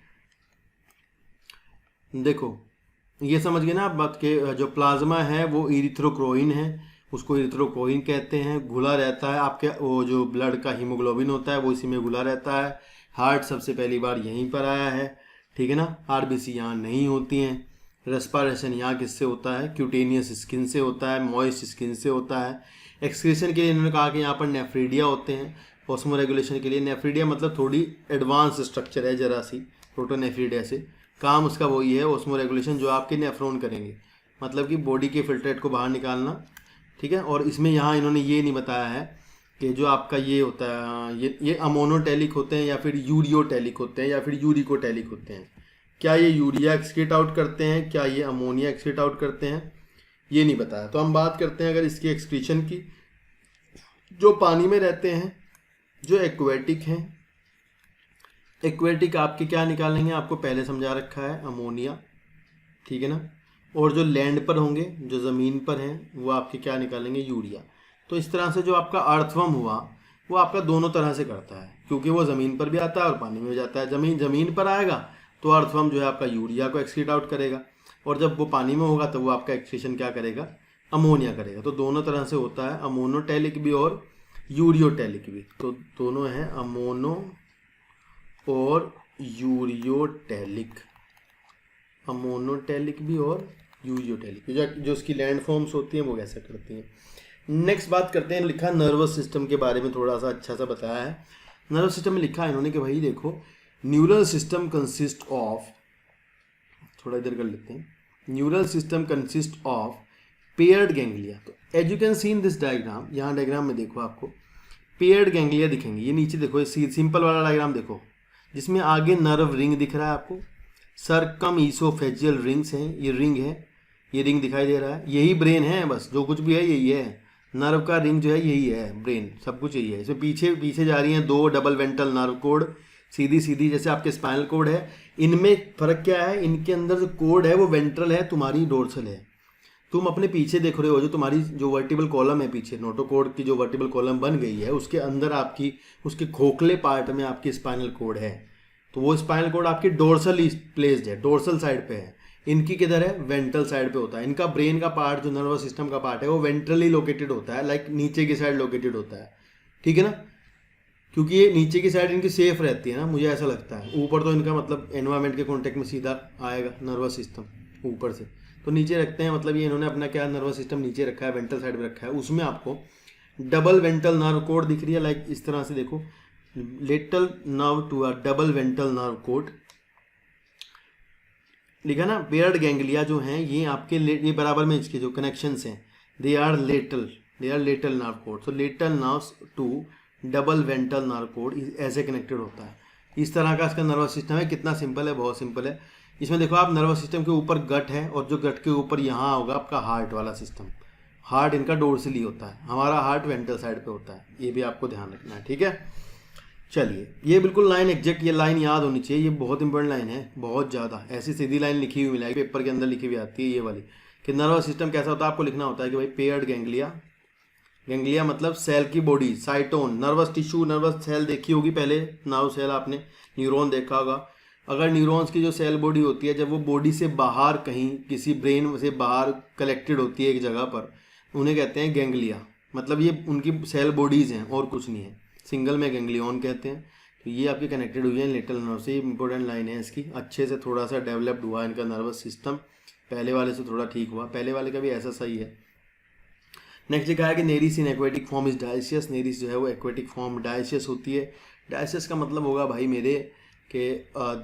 देखो ये समझ गए ना आप बात के, जो प्लाज्मा है वो इरिथ्रोक्रोइन है, उसको इरिथ्रोक्रोइन कहते हैं। घुला रहता है आपके, वो जो ब्लड का हीमोग्लोबिन होता है वो इसी में घुला रहता है। हार्ट सबसे पहली बार यहीं पर आया है, ठीक है ना। आरबीसी यहाँ नहीं होती हैं। रेस्पिरेशन यहाँ किससे होता है, क्यूटेनियस स्किन से होता है, मॉइस्ट स्किन से होता है। एक्सक्रीशन के लिए इन्होंने कहा कि यहाँ पर नेफ्रीडिया होते हैं। ऑस्मो रेगुलेशन के लिए नेफ्रीडिया मतलब थोड़ी एडवांस स्ट्रक्चर है जरा सी, प्रोटोनेफ्रीडिया से। काम उसका वही है, ऑस्मो रेगुलेशन, जो आपके नेफ्रॉन करेंगे, मतलब कि बॉडी के फिल्ट्रेट को बाहर निकालना, ठीक है। और इसमें यहाँ इन्होंने ये नहीं बताया है कि जो आपका ये होता है, ये अमोनोटेलिक होते हैं या फिर यूरियोटेलिक होते हैं या फिर यूरिकोटेलिक होते हैं। क्या ये यूरिया एक्सक्रीट आउट करते हैं, क्या ये अमोनिया एक्सक्रीट आउट करते हैं, ये नहीं बताया। तो हम बात करते हैं अगर इसकी एक्सक्रीशन की, जो पानी में रहते हैं, जो एक्वेटिक हैं। एक्वेटिक आपके क्या निकालेंगे, आपको पहले समझा रखा है, अमोनिया, ठीक है ना। और जो लैंड पर होंगे, जो ज़मीन पर हैं, वो आपके क्या निकालेंगे, यूरिया। तो इस तरह से जो आपका अर्थवर्म हुआ वो आपका दोनों तरह से करता है, क्योंकि वो ज़मीन पर भी आता है और पानी में भी जाता है। ज़मीन पर आएगा तो अर्थवर्म जो है आपका यूरिया को एक्सक्रीट आउट करेगा, और जब वो पानी में होगा तो वो आपका एक्सक्रीशन क्या करेगा, अमोनिया करेगा। तो दोनों तरह से होता है, अमोनोटेलिक भी और यूरियोटेलिक भी। तो दोनों हैं, अमोनो और यूरियोटेलिक, अमोनोटेलिक भी और यूरियोटेलिक। जो उसकी लैंड फॉर्म्स होती हैं वो कैसे करती हैं। नेक्स्ट बात करते हैं, लिखा नर्वस सिस्टम के बारे में थोड़ा सा अच्छा सा बताया है। नर्व सिस्टम में लिखा है इन्होंने कि भाई देखो, न्यूरल सिस्टम कंसिस्ट ऑफ, थोड़ा इधर कर लेते हैं, neural system consist of paired ganglia. तो as you can see in this diagram, यहाँ डायग्राम में देखो आपको पेयर्ड गैंग्लिया दिखेंगे। ये नीचे देखो, ये सिंपल वाला डायग्राम देखो, जिसमें आगे नर्व रिंग दिख रहा है आपको, सरकम ईसोफेजियल रिंग्स हैं, ये रिंग है, ये रिंग दिखाई दे रहा है, यही ब्रेन है, बस जो कुछ भी है यही है। नर्व का रिंग जो है यही है, ब्रेन सब कुछ यही है। इसमें पीछे पीछे जा रही हैं 2 डबल वेंट्रल नर्व कोड, सीधी सीधी जैसे आपके स्पाइनल कोड है। इनमें फर्क क्या है, इनके अंदर जो कोड है वो वेंट्रल है, तुम्हारी डोर्सल है। तुम अपने पीछे देख रहे हो, जो तुम्हारी जो वर्टिबल कॉलम है पीछे, नोटोकोड की जो वर्टिबल कॉलम बन गई है, उसके अंदर आपकी, उसके खोखले पार्ट में आपकी स्पाइनल कोड है। तो वो स्पाइनल कोड आपकी डोर्सल प्लेस्ड है, डोर्सल साइड पे है। इनकी किधर है, वेंट्रल साइड पे होता है। इनका ब्रेन का पार्ट, जो नर्वस सिस्टम का पार्ट है, वो वेंट्रली लोकेटेड होता है, लाइक नीचे की साइड लोकेटेड होता है, ठीक है ना, क्योंकि ये नीचे की साइड इनकी सेफ रहती है ना, मुझे ऐसा लगता है। ऊपर तो इनका मतलब एनवायरमेंट के कॉन्टेक्ट में सीधा आएगा नर्वस सिस्टम ऊपर से, तो नीचे रखते हैं, मतलब ये इन्होंने अपना क्या नर्वस सिस्टम नीचे रखा है, वेंट्रल साइड में रखा है। उसमें आपको डबल वेंट्रल नर्व कोड दिख रही है, लाइक इस तरह से देखो, lateral nerve to a double ventral nerve cord लिखा ना। पेयर्ड गैंग्लिया जो हैं ये आपके ये बराबर में इसके जो कनेक्शंस हैं, they are lateral nerve cord. So lateral nerves to double ventral nerve cord ऐसे कनेक्टेड होता है। इस तरह का इसका नर्वस सिस्टम है। कितना सिंपल है, बहुत सिंपल है। इसमें देखो आप, नर्वस सिस्टम के ऊपर गट है, और जो गट के ऊपर यहाँ होगा आपका हार्ट वाला सिस्टम। हार्ट इनका डोर्सली होता है, हमारा हार्ट वेंट्रल साइड पे होता है, ये भी आपको ध्यान रखना है, ठीक है। चलिए, ये बिल्कुल लाइन एग्जैक्ट, ये लाइन याद होनी चाहिए, ये बहुत इंपॉर्टेंट लाइन है, बहुत ज़्यादा। ऐसी सीधी लाइन लिखी हुई मिलेगी पेपर के अंदर, लिखी हुई आती है ये वाली, कि नर्वस सिस्टम कैसा होता है। आपको लिखना होता है कि भाई पेयर्ड गैंग्लिया, गैंग्लिया मतलब सेल की body, cyton, nervous tissue, nervous cell देखी होगी पहले, नर्व सेल आपने, न्यूरॉन देखा होगा। अगर न्यूरॉन्स की जो सेल बॉडी होती है, जब वो बॉडी से बाहर कहीं किसी ब्रेन से बाहर कलेक्टेड होती है एक जगह पर, उन्हें कहते हैं गैंग्लिया। मतलब ये उनकी सेल बॉडीज़ हैं और कुछ नहीं है, सिंगल में गैंग्लियन कहते हैं। तो ये आपकी कनेक्टेड हुई है लेटरल नर्व से। इंपॉर्टेंट लाइन है इसकी, अच्छे से थोड़ा सा डेवलप्ड हुआ इनका नर्वस सिस्टम, पहले वाले से थोड़ा ठीक हुआ, पहले वाले का भी ऐसा सही है। नेक्स्ट लिखा है कि Nereis in aquatic form is dioecious. Nereis जो है वो एक्वेटिक फॉर्म डायसियस होती है। डायसियस का मतलब होगा भाई मेरे के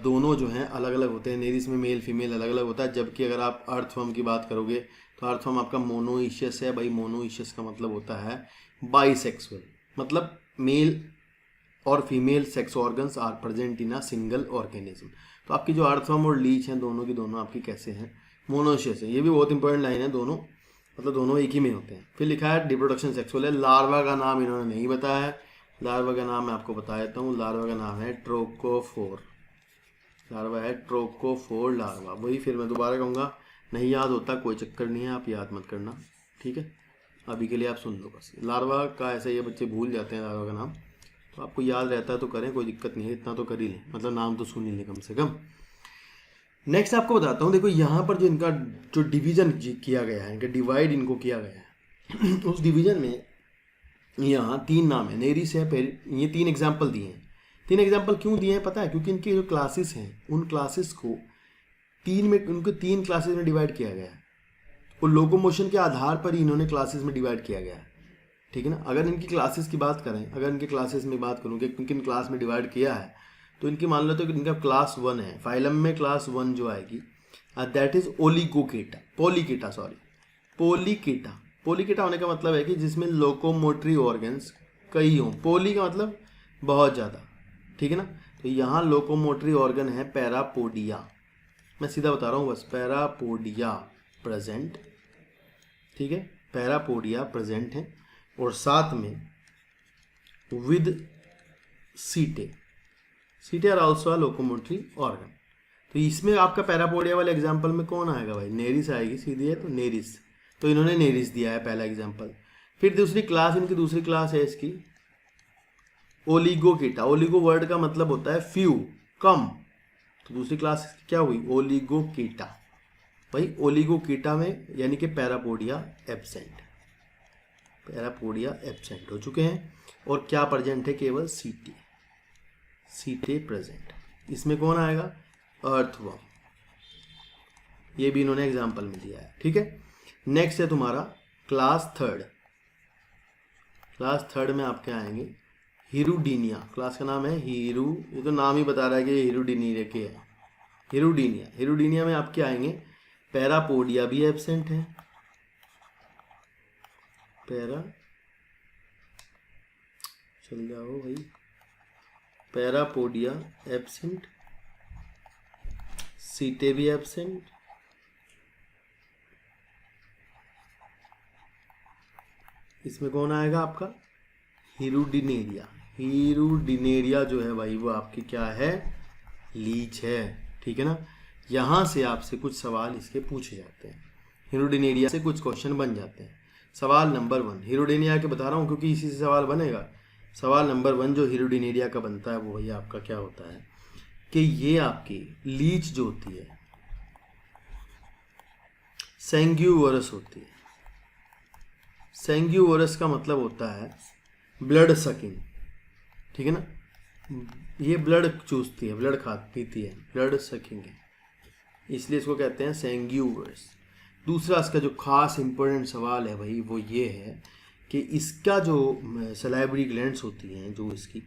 दोनों जो हैं अलग अलग होते हैं। नेरिस में मेल फीमेल अलग अलग होता है, जबकि अगर आप अर्थवर्म की बात करोगे तो अर्थवर्म आपका मोनोइशियस है। भाई मोनोइशियस का मतलब होता है बाइसेक्सुअल, मतलब मेल और female sex organs are present in a single organism. तो आपकी जो अर्थवर्म और लीच हैं, दोनों की दोनों आपकी कैसे हैं, मोनोइशियस है। ये भी बहुत इंपॉर्टेंट लाइन है, दोनों मतलब दोनों एक ही में होते हैं। फिर लिखा है रिप्रोडक्शन सेक्सुअल है। लार्वा का नाम इन्होंने नहीं बताया है, लार्वा का नाम मैं आपको बता देता हूँ। लार्वा का नाम है ट्रोकोफोर, लार्वा है ट्रोकोफोर लार्वा। वही फिर मैं दोबारा कहूँगा, नहीं याद होता कोई चक्कर नहीं है, आप याद मत करना, ठीक है। अभी के लिए आप सुन लो बस। लार्वा का ऐसा, ये बच्चे भूल जाते हैं लार्वा का नाम, तो आपको याद रहता है तो करें, कोई दिक्कत नहीं है, इतना तो कर ही लें, मतलब नाम तो सुन ही लें कम से कम। नेक्स्ट आपको बताता हूँ, देखो यहाँ पर जो इनका जो डिवीजन किया गया है, इनका डिवाइड इनको किया गया है उस डिवीजन में यहाँ 3 नाम है। नेरिस है, ये 3 एग्जाम्पल दिए हैं। 3 एग्जाम्पल क्यों दिए हैं पता है, क्योंकि इनकी जो क्लासेस हैं उन क्लासेस को 3 क्लासेस में डिवाइड किया गया है, और लोकोमोशन के आधार पर ही इन्होंने क्लासेस में डिवाइड किया गया है, ठीक है ना। अगर इनकी क्लासेस की बात करें, अगर इनके क्लासेस में बात करूँ कि किन क्लास में डिवाइड किया है, तो इनकी मान लो तो इनका क्लास 1 है। फाइलम में क्लास 1 जो आएगी दैट इज ओलिगोकेटा, पोलिकेटा सॉरी, पोलिकेटा। पोलिकेटा होने का मतलब है कि जिसमें लोकोमोटरी ऑर्गन्स कई हों। पोली का मतलब बहुत ज़्यादा, ठीक है ना। तो यहाँ लोकोमोटरी ऑर्गन है पैरापोडिया, मैं सीधा बता रहा हूँ बस, पैरापोडिया प्रेजेंट, ठीक है, पैरापोडिया प्रेजेंट है। और साथ में विद सीटे, सीटे आर ऑल्सो लोकोमोटरी ऑर्गन। तो इसमें आपका पैरापोडिया वाले एग्जाम्पल में कौन आएगा भाई, नेरिस आएगी, सीधी है तो नेरिस, तो इन्होंने नेरिस दिया है पहला एग्जाम्पल। फिर दूसरी क्लास, इनकी दूसरी क्लास है इसकी ओलिगोकेटा। ओलिगो वर्ड का मतलब होता है फ्यू, कम, तो दूसरी क्लास क्या हुई, ओलिगोकेटा। भाई ओलिगोकेटा में यानी कि पैरापोडिया एब्सेंट, पैरापोडिया एब्सेंट हो चुके हैं, और क्या प्रेजेंट है, केवल सीटे, सीटे प्रेजेंट। इसमें कौन आएगा, अर्थवर्म, ये भी इन्होंने एग्जाम्पल में दिया है, ठीक है। नेक्स्ट है तुम्हारा क्लास 3। क्लास 3 में आपके आएंगे हिरुडीनिया, क्लास का नाम है हीरू, ये तो नाम ही बता रहा है कि ये हिरुडीनिया के है। हिरुडीनिया, हिरुडीनिया में आप क्या आएंगे, पैरापोडिया भी एब्सेंट है, पैरा, चल जाओ भाई, पैरापोडिया एब्सेंट, सीटे भी एब्सेंट, इसमें कौन आएगा आपका, हिरुडिनेरिया। हिरुडिनेरिया जो है भाई वो आपकी क्या है, लीच है, ठीक है ना। यहाँ से आपसे कुछ सवाल इसके पूछे जाते हैं, हिरुडिनेरिया से कुछ क्वेश्चन बन जाते हैं। सवाल नंबर 1 हिरुडिनेरिया के बता रहा हूँ क्योंकि इसी से सवाल बनेगा। सवाल नंबर 1 जो हिरुडिनेरिया का बनता है वो भैया आपका क्या होता है कि ये आपकी लीच जो होती है सेंग्यूवरस होती है। सेंग्यूवरस का मतलब होता है ब्लड सकिंग, ठीक है ना, ये ब्लड चूसती है, ब्लड पीती है, ब्लड सकिंग है, इसलिए इसको कहते हैं सेंग्यूवरस। दूसरा इसका जो खास इंपॉर्टेंट सवाल है भाई वो ये है कि इसका जो सलाइवरी ग्लैंड्स होती हैं जो इसकी,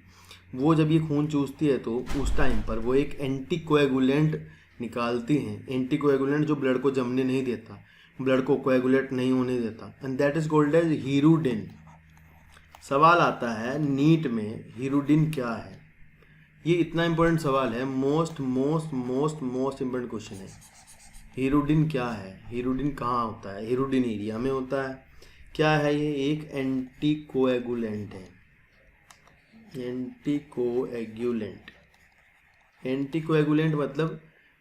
वो जब ये खून चूसती है तो उस टाइम पर वो एक एंटीकोएगुलेंट निकालती हैं, एंटीकोएगुलेंट जो ब्लड को जमने नहीं देता, ब्लड को कोएगुलेट नहीं होने देता, and that is called as hirudin. सवाल आता है नीट में हीरुडिन क्या है, ये इतना इंपॉर्टेंट सवाल है, मोस्ट इंपॉर्टेंट क्वेश्चन है। हीरुडिन क्या है, हीरुडिन कहाँ होता है, हिरुडिनेरिया में होता है। क्या है ये, एक एंटीकोएगुलेंट है, एंटीकोएगुलेंट। एंटीकोएगुलेंट मतलब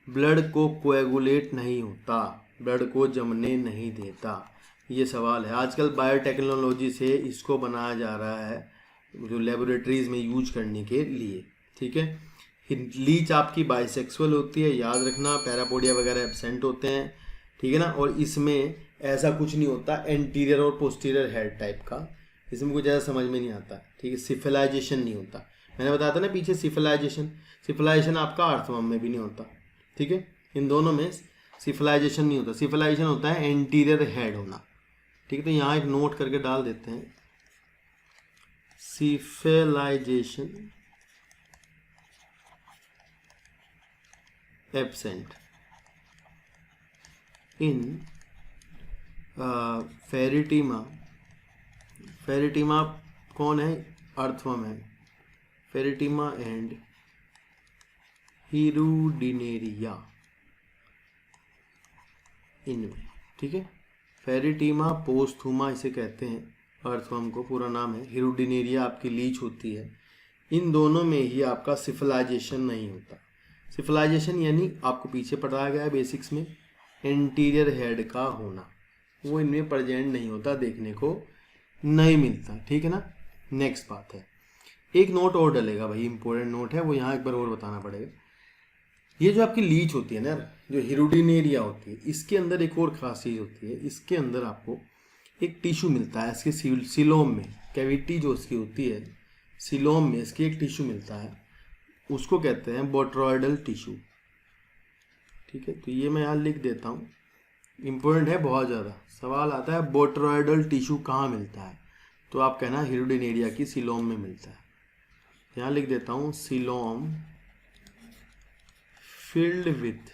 ब्लड को कोएगुलेट नहीं होता, ब्लड को जमने नहीं देता, ये सवाल है। आजकल बायोटेक्नोलॉजी से इसको बनाया जा रहा है जो लेबोरेटरीज में यूज करने के लिए, ठीक है। लीच आपकी बाइसेक्सुअल होती है, याद रखना, पैरापोडिया वगैरह एब्सेंट होते हैं, ठीक है ना। और इसमें ऐसा कुछ नहीं होता एंटीरियर और पोस्टीरियर हेड टाइप का, इसमें कुछ ऐसा समझ में नहीं आता, ठीक है। सिफिलाइजेशन नहीं होता, मैंने बताया था ना पीछे सिफिलाइजेशन आपका अर्थवर्म में भी नहीं होता, ठीक है। इन दोनों में सिफिलाइजेशन नहीं होता, सिफिलाइजेशन होता है एंटीरियर हेड होना, ठीक है। तो यहाँ एक नोट करके डाल देते हैं, सिफिलाइजेशन एब्सेंट इन फेरिटीमा। फेरिटीमा कौन है, अर्थवर्म है, फेरिटीमा एंड हिरुडिनेरिया इनमें, ठीक है। फेरिटीमा पोस्थुमा इसे कहते हैं, अर्थवर्म को पूरा नाम है। हिरुडिनेरिया आपकी लीच होती है। इन दोनों में ही आपका सिफिलाइजेशन नहीं होता। सिफिलाइजेशन यानी आपको पीछे पढ़ाया गया है बेसिक्स में, एंटीरियर हेड का होना, वो इनमें प्रेजेंट नहीं होता, देखने को नहीं मिलता, ठीक है ना। नेक्स्ट बात है, एक नोट और डलेगा भाई, इंपॉर्टेंट नोट है वो, यहाँ एक बार और बताना पड़ेगा। ये जो आपकी लीच होती है ना, जो हिरुडिनेरिया होती है, इसके अंदर एक और खास चीज़ होती है, इसके अंदर आपको एक टिश्यू मिलता है, इसके सिलोम में, कैविटी जो इसकी होती है सिलोम में, इसकी एक टिश्यू मिलता है, उसको कहते हैं बोट्रॉयडल टिश्यू, ठीक है। तो ये मैं यहाँ लिख देता हूँ, इम्पोर्टेंट है बहुत ज़्यादा। सवाल आता है बोट्रॉयडल टिश्यू कहाँ मिलता है, तो आप कहना हिरुडिनेरिया की सिलोम में मिलता है। यहाँ लिख देता हूँ, coelom filled with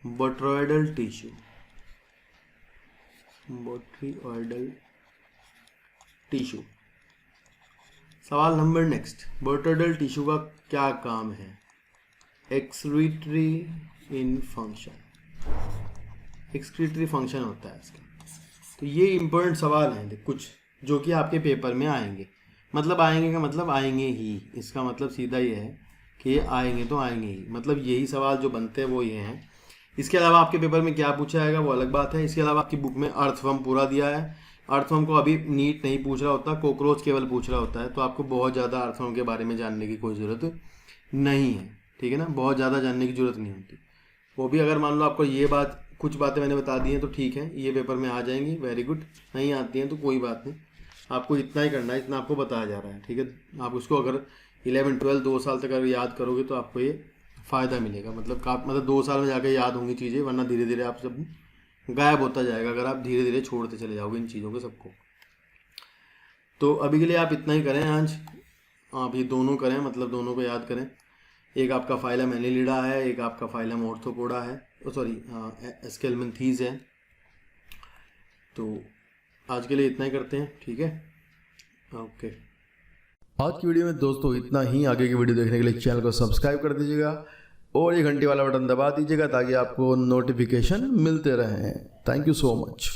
botryoidal tissue, botryoidal tissue। सवाल नंबर नेक्स्ट, बोट्रयोइडल टिश्यू का क्या काम है, एक्सक्रीटरी इन फंक्शन, एक्सक्रीटरी फंक्शन होता है इसका। तो ये इंपॉर्टेंट सवाल हैं कुछ जो कि आपके पेपर में आएंगे, मतलब आएंगे का मतलब आएंगे ही, इसका मतलब सीधा ये है कि ये आएंगे तो आएंगे ही, मतलब यही सवाल जो बनते हैं वो ये हैं। इसके अलावा आपके पेपर में क्या पूछा जाएगा वो अलग बात है। इसके अलावा आपकी बुक में अर्थवर्म पूरा दिया है, अर्थवर्म को अभी नीट नहीं पूछ रहा होता, कॉकरोच केवल पूछ रहा होता है, तो आपको बहुत ज़्यादा अर्थवर्म के बारे में जानने की कोई ज़रूरत नहीं है, ठीक है ना, बहुत ज़्यादा जानने की ज़रूरत नहीं होती। वो भी अगर मान लो आपको ये बात, कुछ बातें मैंने बता दी हैं तो ठीक है, ये पेपर में आ जाएंगी, वेरी गुड, नहीं आती हैं तो कोई बात नहीं, आपको इतना ही करना है, इतना आपको बताया जा रहा है, ठीक है। आप उसको अगर 11, 12 2 साल तक अगर याद करोगे तो आपको ये फ़ायदा मिलेगा, मतलब 2 साल में जाकर याद होंगी चीज़ें, वरना धीरे धीरे आप सब गायब होता जाएगा अगर आप धीरे धीरे छोड़ते चले जाओगे इन चीज़ों को सबको। तो अभी के लिए आप इतना ही करें आज, आप ये दोनों करें, मतलब दोनों को याद करें। एक आपका फाइलम एनिलिडा है, एक आपका फाइलम ऑर्थोपोडा है, सॉरी एस्केल्मेंथीज है। तो आज के लिए इतना ही करते हैं, ठीक है, ओके। आज की वीडियो में दोस्तों इतना ही। आगे की वीडियो देखने के लिए चैनल को सब्सक्राइब कर दीजिएगा और ये घंटी वाला बटन दबा दीजिएगा ताकि आपको नोटिफिकेशन मिलते रहें। Thank you so much.